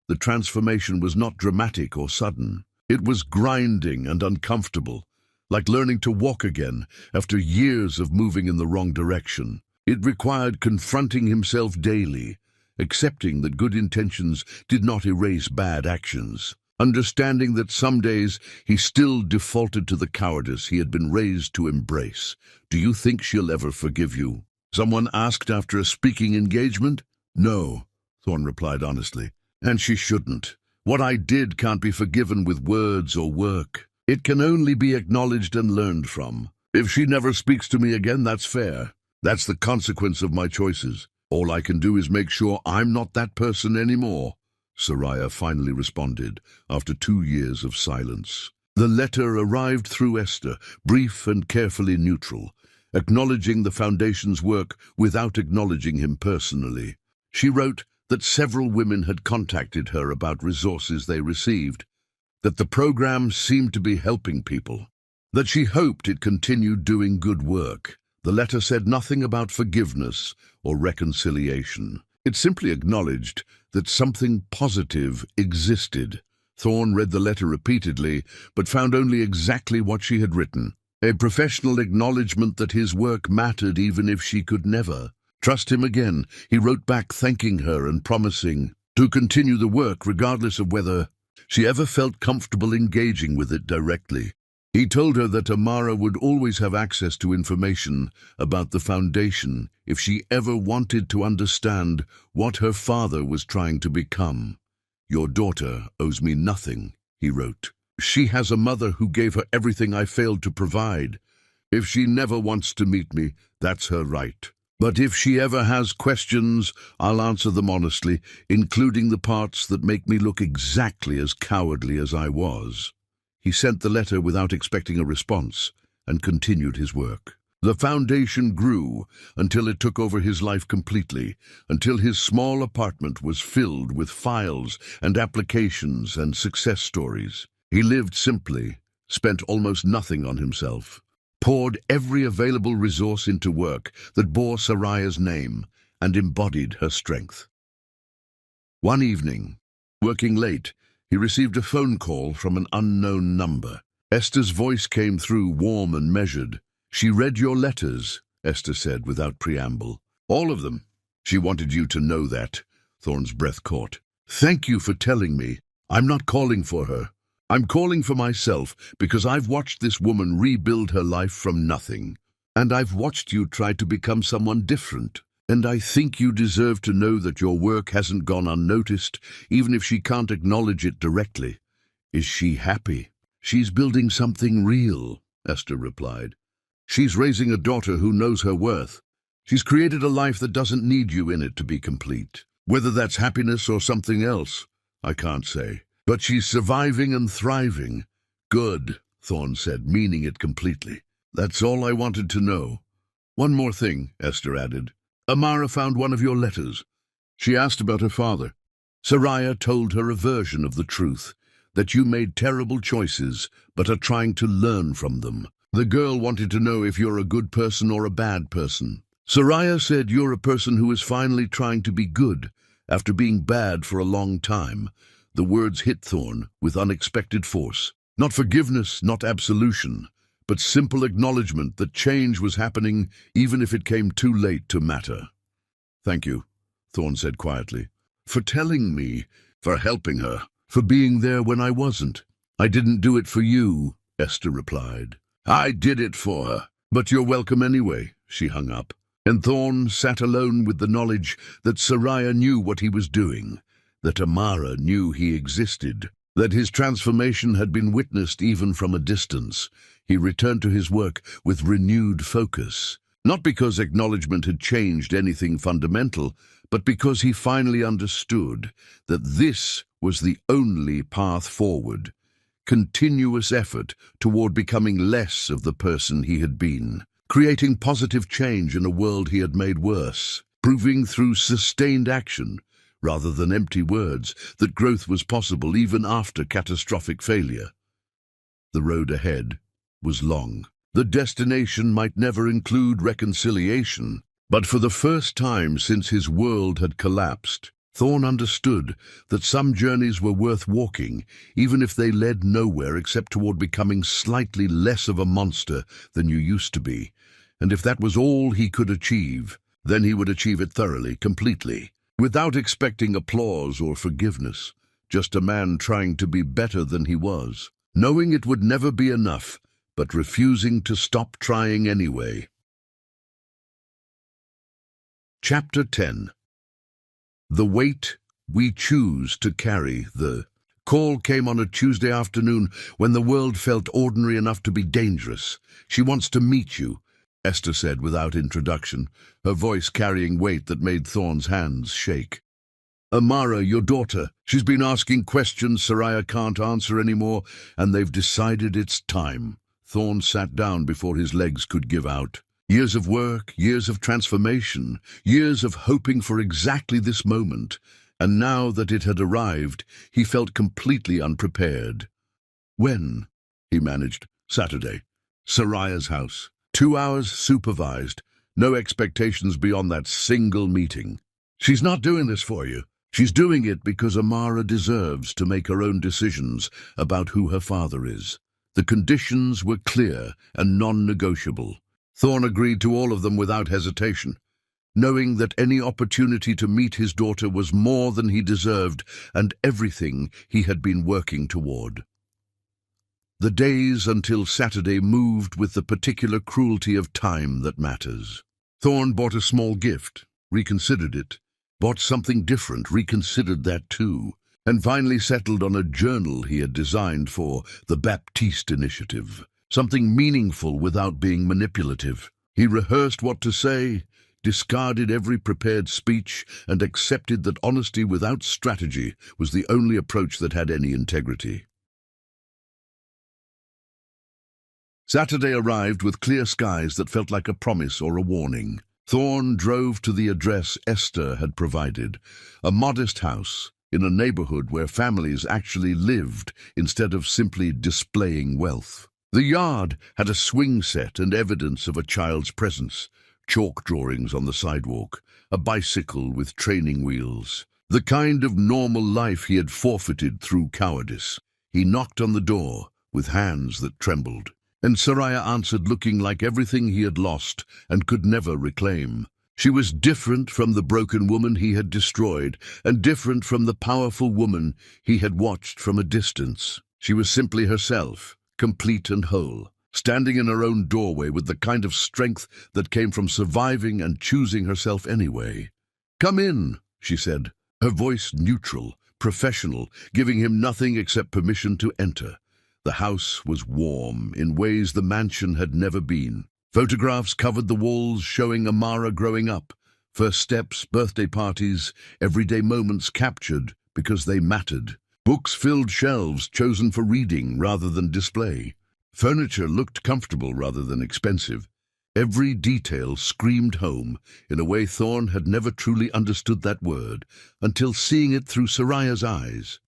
The transformation was not dramatic or sudden. It was grinding and uncomfortable, like learning to walk again after years of moving in the wrong direction. It required confronting himself daily, accepting that good intentions did not erase bad actions, understanding that some days he still defaulted to the cowardice he had been raised to embrace. "Do you think she'll ever forgive you?" someone asked after a speaking engagement. "No," Thorne replied honestly, "and she shouldn't. What I did can't be forgiven with words or work. It can only be acknowledged and learned from. If she never speaks to me again, that's fair. That's the consequence of my choices. All I can do is make sure I'm not that person anymore," Soraya finally responded after 2 years of silence. The letter arrived through Esther, brief and carefully neutral, acknowledging the Foundation's work without acknowledging him personally. She wrote that several women had contacted her about resources they received, that the program seemed to be helping people, that she hoped it continued doing good work. The letter said nothing about forgiveness or reconciliation. It simply acknowledged that something positive existed. Thorne read the letter repeatedly, but found only exactly what she had written. A professional acknowledgement that his work mattered even if she could never trust him again. He wrote back thanking her and promising, to continue the work regardless of whether she ever felt comfortable engaging with it directly. He told her that Amara would always have access to information about the Foundation if she ever wanted to understand what her father was trying to become. "Your daughter owes me nothing," he wrote. "She has a mother who gave her everything I failed to provide. If she never wants to meet me, that's her right. But if she ever has questions, I'll answer them honestly, including the parts that make me look exactly as cowardly as I was." He sent the letter without expecting a response and continued his work. The Foundation grew until it took over his life completely, until his small apartment was filled with files and applications and success stories. He lived simply, spent almost nothing on himself, poured every available resource into work that bore Saraya's name and embodied her strength. One evening, working late, he received a phone call from an unknown number. Esther's voice came through, warm and measured. "She read your letters," Esther said without preamble. "All of them. She wanted you to know that." Thorne's breath caught. "Thank you for telling me. I'm not calling for her. I'm calling for myself because I've watched this woman rebuild her life from nothing. And I've watched you try to become someone different. And I think you deserve to know that your work hasn't gone unnoticed, even if she can't acknowledge it directly." "Is she happy?" "She's building something real," Esther replied. "She's raising a daughter who knows her worth. She's created a life that doesn't need you in it to be complete. Whether that's happiness or something else, I can't say. But she's surviving and thriving." "Good," Thorne said, meaning it completely. "That's all I wanted to know." "One more thing," Esther added. "Amara found one of your letters. She asked about her father. Saraya told her a version of the truth, that you made terrible choices but are trying to learn from them. The girl wanted to know if you're a good person or a bad person. Saraya said you're a person who is finally trying to be good after being bad for a long time." The words hit Thorne with unexpected force. Not forgiveness, not absolution, but simple acknowledgement that change was happening even if it came too late to matter. "Thank you," Thorne said quietly, "for telling me, for helping her, for being there when I wasn't." "I didn't do it for you," Esther replied. "I did it for her. But you're welcome anyway," she hung up. And Thorne sat alone with the knowledge that Saraya knew what he was doing, that Amara knew he existed, that his transformation had been witnessed even from a distance. He returned to his work with renewed focus, not because acknowledgement had changed anything fundamental, but because he finally understood that this was the only path forward. Continuous effort toward becoming less of the person he had been, creating positive change in a world he had made worse, proving through sustained action, rather than empty words, that growth was possible even after catastrophic failure. The road ahead was long. The destination might never include reconciliation, but for the first time since his world had collapsed, Thorne understood that some journeys were worth walking, even if they led nowhere except toward becoming slightly less of a monster than you used to be. And if that was all he could achieve, then he would achieve it thoroughly, completely, without expecting applause or forgiveness, just a man trying to be better than he was, knowing it would never be enough, but refusing to stop trying anyway. Chapter 10. The weight we choose to carry. The call came on a Tuesday afternoon when the world felt ordinary enough to be dangerous. "She wants to meet you," Esther said without introduction, her voice carrying weight that made Thorne's hands shake. "Amara, your daughter, she's been asking questions Saraya can't answer anymore, and they've decided it's time." Thorne sat down before his legs could give out. Years of work, years of transformation, years of hoping for exactly this moment, and now that it had arrived, he felt completely unprepared. "When?" he managed. "Saturday. Saraya's house. 2 hours supervised. No expectations beyond that single meeting. She's not doing this for you. She's doing it because Amara deserves to make her own decisions about who her father is." The conditions were clear and non-negotiable. Thorne agreed to all of them without hesitation. knowing that any opportunity to meet his daughter was more than he deserved and everything he had been working toward. The days until Saturday moved with the particular cruelty of time that matters. Thorn bought a small gift, reconsidered it, bought something different, reconsidered that too, and finally settled on a journal he had designed for the Baptiste Initiative, something meaningful without being manipulative. He rehearsed what to say, discarded every prepared speech, and accepted that honesty without strategy was the only approach that had any integrity. Saturday arrived with clear skies that felt like a promise or a warning. Thorn drove to the address Esther had provided, a modest house in a neighborhood where families actually lived instead of simply displaying wealth. The yard had a swing set and evidence of a child's presence, chalk drawings on the sidewalk, a bicycle with training wheels, the kind of normal life he had forfeited through cowardice. He knocked on the door with hands that trembled, and Soraya answered looking like everything he had lost and could never reclaim. She was different from the broken woman he had destroyed, and different from the powerful woman he had watched from a distance. She was simply herself, complete and whole, standing in her own doorway with the kind of strength that came from surviving and choosing herself anyway. "Come in," she said, her voice neutral, professional, giving him nothing except permission to enter. The house was warm in ways the mansion had never been. Photographs covered the walls showing Amara growing up. First steps, birthday parties, everyday moments captured because they mattered. Books filled shelves chosen for reading rather than display. Furniture looked comfortable rather than expensive. Every detail screamed home in a way Thorn had never truly understood that word until seeing it through Soraya's eyes.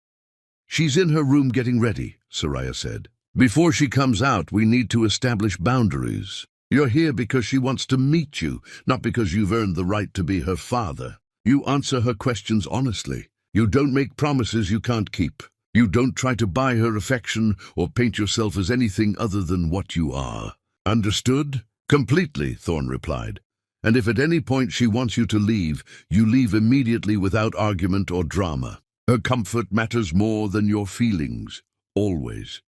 "She's in her room getting ready," Soraya said. "Before she comes out, we need to establish boundaries. You're here because she wants to meet you, not because you've earned the right to be her father. You answer her questions honestly. You don't make promises you can't keep. You don't try to buy her affection or paint yourself as anything other than what you are." "Understood?" "Completely," Thorn replied. "And if at any point she wants you to leave, you leave immediately without argument or drama. Her comfort matters more than your feelings, always."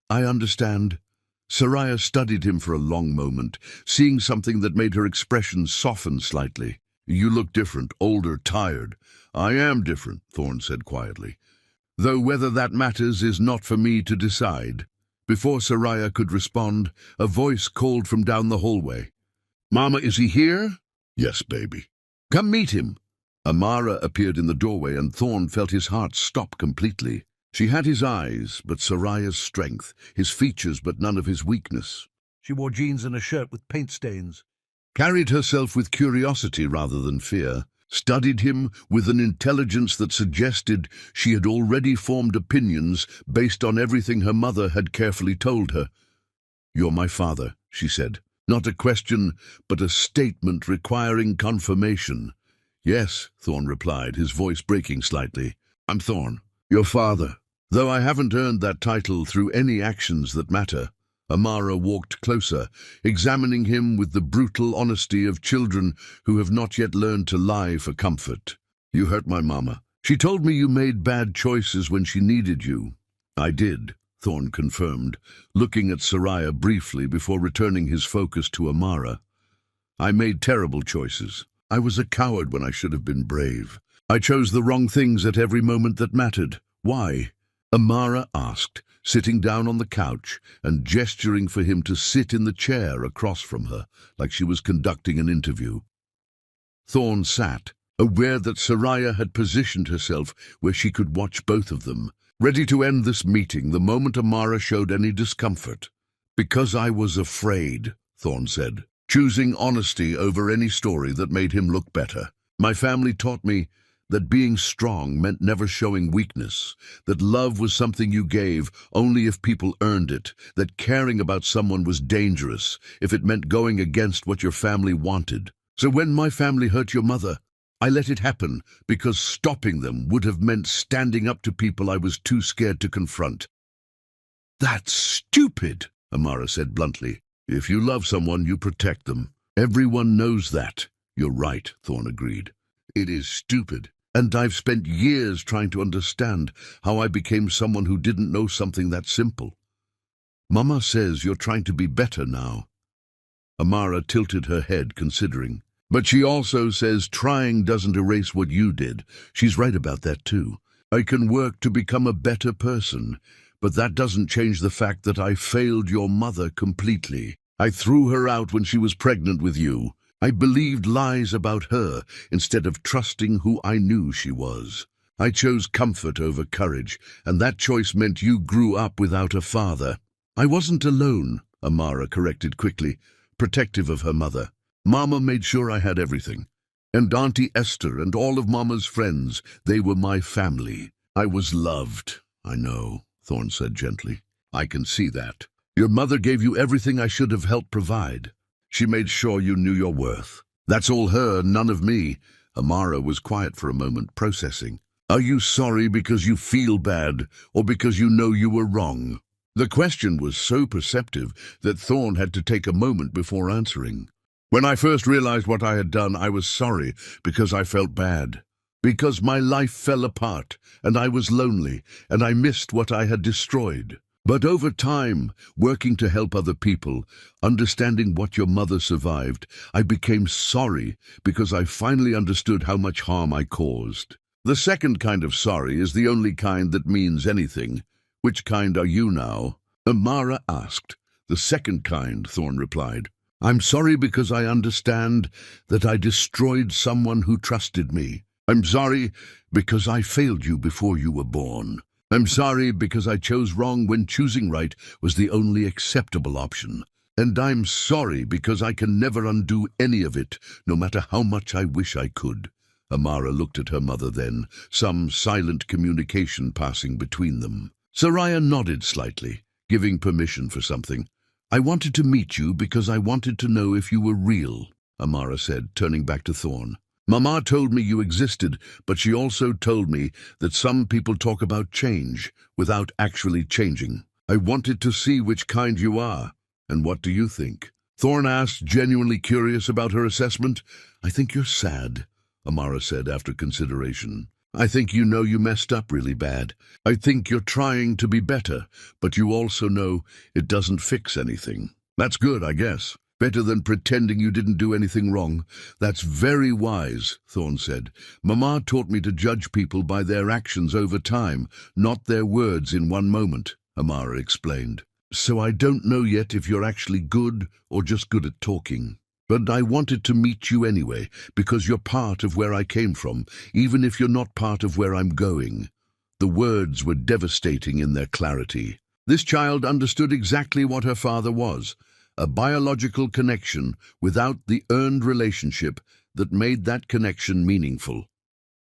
"I understand." Soraya studied him for a long moment, seeing something that made her expression soften slightly. "You look different, older, tired." "I am different," Thorn said quietly. "Though whether that matters is not for me to decide." Before Soraya could respond, a voice called from down the hallway. "Mama, is he here?" "Yes, baby." "Come meet him." Amara appeared in the doorway, and Thorn felt his heart stop completely. She had his eyes, but Soraya's strength, his features, but none of his weakness. She wore jeans and a shirt with paint stains, carried herself with curiosity rather than fear, studied him with an intelligence that suggested she had already formed opinions based on everything her mother had carefully told her. "You're my father," she said. Not a question, but a statement requiring confirmation. "Yes," Thorn replied, his voice breaking slightly. "I'm Thorn, your father. Though I haven't earned that title through any actions that matter." Amara walked closer, examining him with the brutal honesty of children who have not yet learned to lie for comfort. "You hurt my mama. She told me you made bad choices when she needed you." "I did," Thorn confirmed, looking at Soraya briefly before returning his focus to Amara. "I made terrible choices. I was a coward when I should have been brave. I chose the wrong things at every moment that mattered. Why?" Amara asked, sitting down on the couch and gesturing for him to sit in the chair across from her, like she was conducting an interview. Thorn sat, aware that Soraya had positioned herself where she could watch both of them, ready to end this meeting the moment Amara showed any discomfort. "Because I was afraid," Thorn said, choosing honesty over any story that made him look better. "My family taught me that being strong meant never showing weakness, that love was something you gave only if people earned it, that caring about someone was dangerous if it meant going against what your family wanted. So when my family hurt your mother, I let it happen because stopping them would have meant standing up to people I was too scared to confront." "That's stupid," Amara said bluntly. "If you love someone, you protect them. Everyone knows that. You're right, Thorne agreed. It is stupid, and I've spent years trying to understand how I became someone who didn't know something that simple. Mama says you're trying to be better now. Amara tilted her head, considering. But she also says trying doesn't erase what you did. She's right about that too. I can work to become a better person, but that doesn't change the fact that I failed your mother completely. I threw her out when she was pregnant with you. I believed lies about her instead of trusting who I knew she was. I chose comfort over courage, and that choice meant you grew up without a father. I wasn't alone, Amara corrected quickly, protective of her mother. Mama made sure I had everything. And Auntie Esther and all of Mama's friends, they were my family. I was loved. I know, Thorne said gently. I can see that. Your mother gave you everything I should have helped provide. She made sure you knew your worth. That's all her, none of me. Amara was quiet for a moment, processing. Are you sorry because you feel bad, or because you know you were wrong? The question was so perceptive that Thorne had to take a moment before answering. When I first realized what I had done, I was sorry because I felt bad. Because my life fell apart, and I was lonely, and I missed what I had destroyed. But over time, working to help other people, understanding what your mother survived, I became sorry because I finally understood how much harm I caused. The second kind of sorry is the only kind that means anything. Which kind are you now? Amara asked. The second kind, Thorne replied. I'm sorry because I understand that I destroyed someone who trusted me. I'm sorry because I failed you before you were born. I'm sorry because I chose wrong when choosing right was the only acceptable option. And I'm sorry because I can never undo any of it, no matter how much I wish I could. Amara looked at her mother then, some silent communication passing between them. Soraya nodded slightly, giving permission for something. I wanted to meet you because I wanted to know if you were real, Amara said, turning back to Thorne. Mama told me you existed, but she also told me that some people talk about change without actually changing. I wanted to see which kind you are. And what do you think? Thorne asked, genuinely curious about her assessment. I think you're sad, Amara said after consideration. I think you know you messed up really bad. I think you're trying to be better, but you also know it doesn't fix anything. That's good, I guess. Better than pretending you didn't do anything wrong. That's very wise, Thorne said. Mama taught me to judge people by their actions over time, not their words in one moment, Amara explained. So I don't know yet if you're actually good or just good at talking. But I wanted to meet you anyway, because you're part of where I came from, even if you're not part of where I'm going. The words were devastating in their clarity. This child understood exactly what her father was, a biological connection without the earned relationship that made that connection meaningful.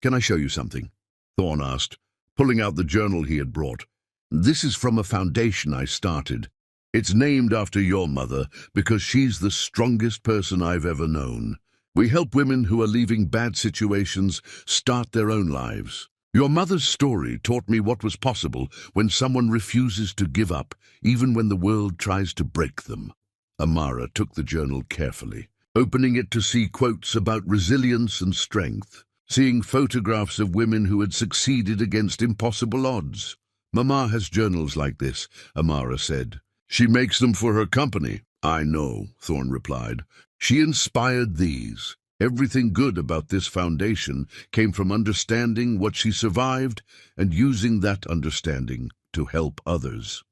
Can I show you something? Thorne asked, pulling out the journal he had brought. This is from a foundation I started. It's named after your mother because she's the strongest person I've ever known. We help women who are leaving bad situations start their own lives. Your mother's story taught me what was possible when someone refuses to give up, even when the world tries to break them. Amara took the journal carefully, opening it to see quotes about resilience and strength, seeing photographs of women who had succeeded against impossible odds. Mama has journals like this, Amara said. She makes them for her company. I know, Thorne replied. She inspired these. Everything good about this foundation came from understanding what she survived and using that understanding to help others.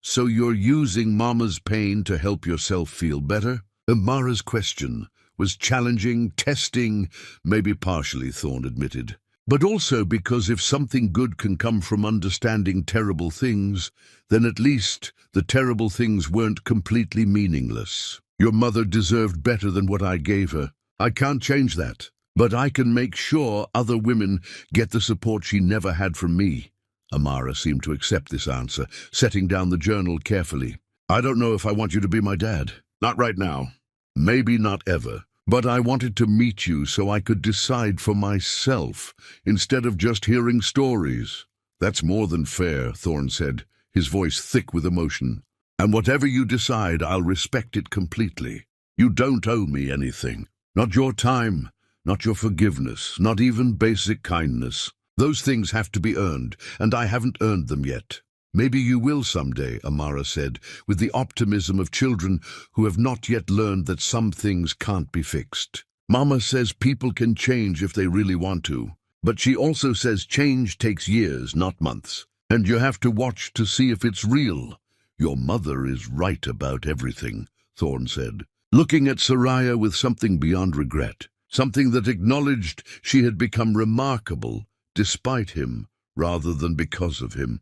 So you're using Mama's pain to help yourself feel better? Amara's question was challenging, testing, maybe partially, Thorne admitted. But also because if something good can come from understanding terrible things, then at least the terrible things weren't completely meaningless. Your mother deserved better than what I gave her. I can't change that, but I can make sure other women get the support she never had from me. Amara seemed to accept this answer, setting down the journal carefully. I don't know if I want you to be my dad. Not right now. Maybe not ever. But I wanted to meet you so I could decide for myself, instead of just hearing stories. That's more than fair, Thorne said, his voice thick with emotion. And whatever you decide, I'll respect it completely. You don't owe me anything. Not your time, not your forgiveness, not even basic kindness. Those things have to be earned, and I haven't earned them yet. Maybe you will someday, Amara said, with the optimism of children who have not yet learned that some things can't be fixed. Mama says people can change if they really want to, but she also says change takes years, not months, and you have to watch to see if it's real. Your mother is right about everything, Thorn said, looking at Soraya with something beyond regret, something that acknowledged she had become remarkable despite him rather than because of him.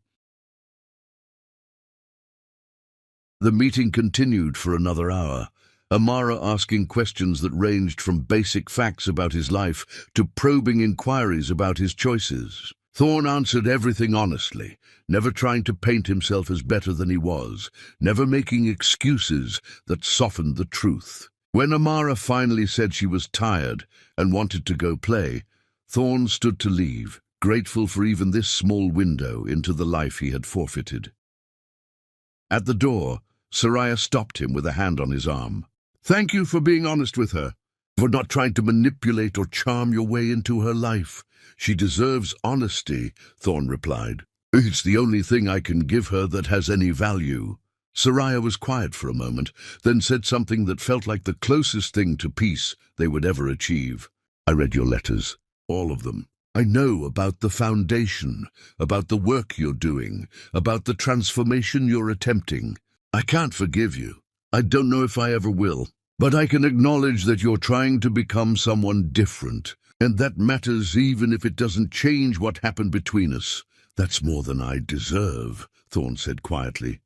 The meeting continued for another hour, Amara asking questions that ranged from basic facts about his life to probing inquiries about his choices. Thorn answered everything honestly, never trying to paint himself as better than he was, never making excuses that softened the truth. When Amara finally said she was tired and wanted to go play, Thorn stood to leave, grateful for even this small window into the life he had forfeited. At the door, Soraya stopped him with a hand on his arm. "Thank you for being honest with her, for not trying to manipulate or charm your way into her life. She deserves honesty," Thorn replied. "It's the only thing I can give her that has any value." Soraya was quiet for a moment, then said something that felt like the closest thing to peace they would ever achieve. "I read your letters, all of them. I know about the foundation, about the work you're doing, about the transformation you're attempting. I can't forgive you. I don't know if I ever will. But I can acknowledge that you're trying to become someone different, and that matters even if it doesn't change what happened between us. That's more than I deserve," Thorn said quietly.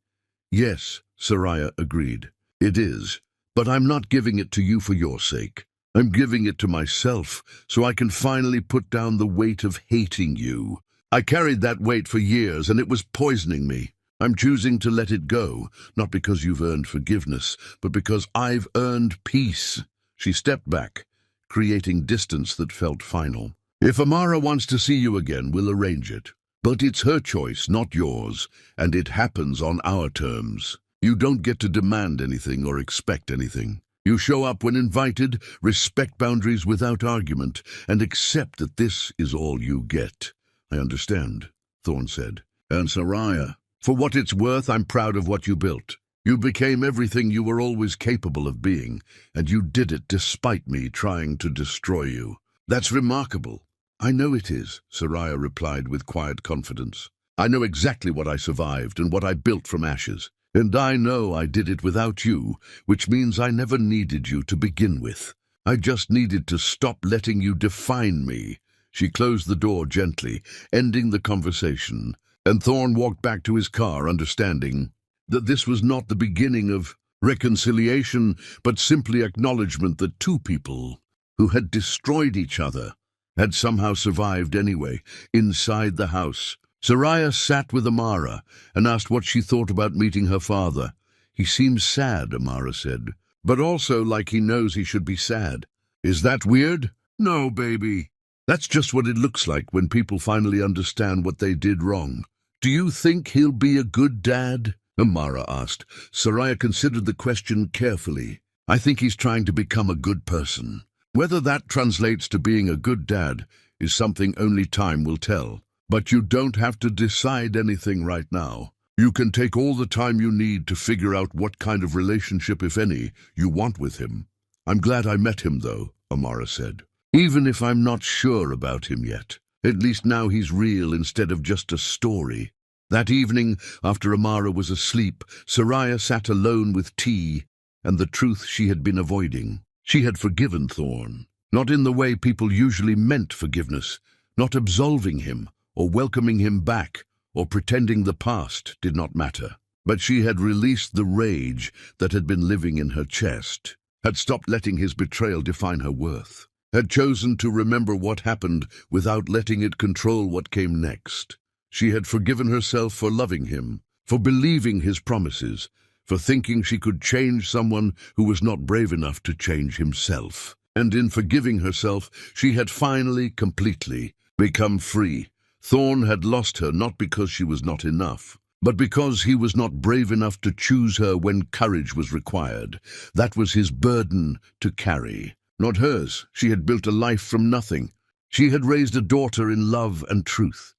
"Yes," Soraya agreed. "It is, but I'm not giving it to you for your sake. I'm giving it to myself so I can finally put down the weight of hating you. I carried that weight for years and it was poisoning me. I'm choosing to let it go, not because you've earned forgiveness, but because I've earned peace." She stepped back, creating distance that felt final. "If Amara wants to see you again, we'll arrange it. But it's her choice, not yours, and it happens on our terms. You don't get to demand anything or expect anything. You show up when invited, respect boundaries without argument, and accept that this is all you get." "I understand," Thorn said. "And Soraya, for what it's worth, I'm proud of what you built. You became everything you were always capable of being, and you did it despite me trying to destroy you. That's remarkable." "I know it is," Soraya replied with quiet confidence. "I know exactly what I survived and what I built from ashes. And I know I did it without you, which means I never needed you to begin with. I just needed to stop letting you define me." She closed the door gently, ending the conversation, and Thorn walked back to his car, understanding that this was not the beginning of reconciliation, but simply acknowledgement that two people who had destroyed each other had somehow survived anyway, inside the house. Soraya sat with Amara and asked what she thought about meeting her father. "He seems sad," Amara said, "but also like he knows he should be sad." "Is that weird?" "No, baby. That's just what it looks like when people finally understand what they did wrong." "Do you think he'll be a good dad?" Amara asked. Soraya considered the question carefully. "I think he's trying to become a good person. Whether that translates to being a good dad is something only time will tell. But you don't have to decide anything right now. You can take all the time you need to figure out what kind of relationship, if any, you want with him." "I'm glad I met him, though," Amara said. "Even if I'm not sure about him yet. At least now he's real instead of just a story." That evening, after Amara was asleep, Soraya sat alone with tea and the truth she had been avoiding. She had forgiven Thorn, not in the way people usually meant forgiveness, not absolving him, or welcoming him back, or pretending the past did not matter. But she had released the rage that had been living in her chest, had stopped letting his betrayal define her worth, had chosen to remember what happened without letting it control what came next. She had forgiven herself for loving him, for believing his promises, for thinking she could change someone who was not brave enough to change himself. And in forgiving herself, she had finally, completely become free. Thorn had lost her not because she was not enough, but because he was not brave enough to choose her when courage was required. That was his burden to carry. Not hers. She had built a life from nothing. She had raised a daughter in love and truth.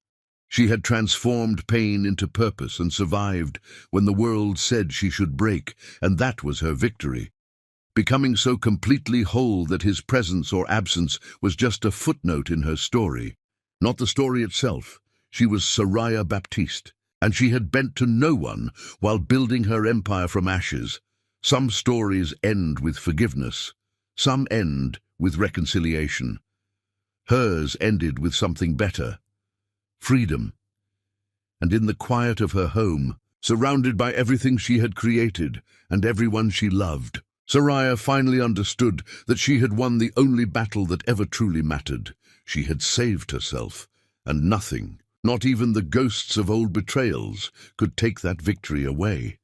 She had transformed pain into purpose and survived when the world said she should break, and that was her victory. Becoming so completely whole that his presence or absence was just a footnote in her story. Not the story itself. She was Soraya Baptiste, and she had bent to no one while building her empire from ashes. Some stories end with forgiveness. Some end with reconciliation. Hers ended with something better. Freedom. And in the quiet of her home, surrounded by everything she had created and everyone she loved, Soraya finally understood that she had won the only battle that ever truly mattered. She had saved herself, and nothing, not even the ghosts of old betrayals, could take that victory away.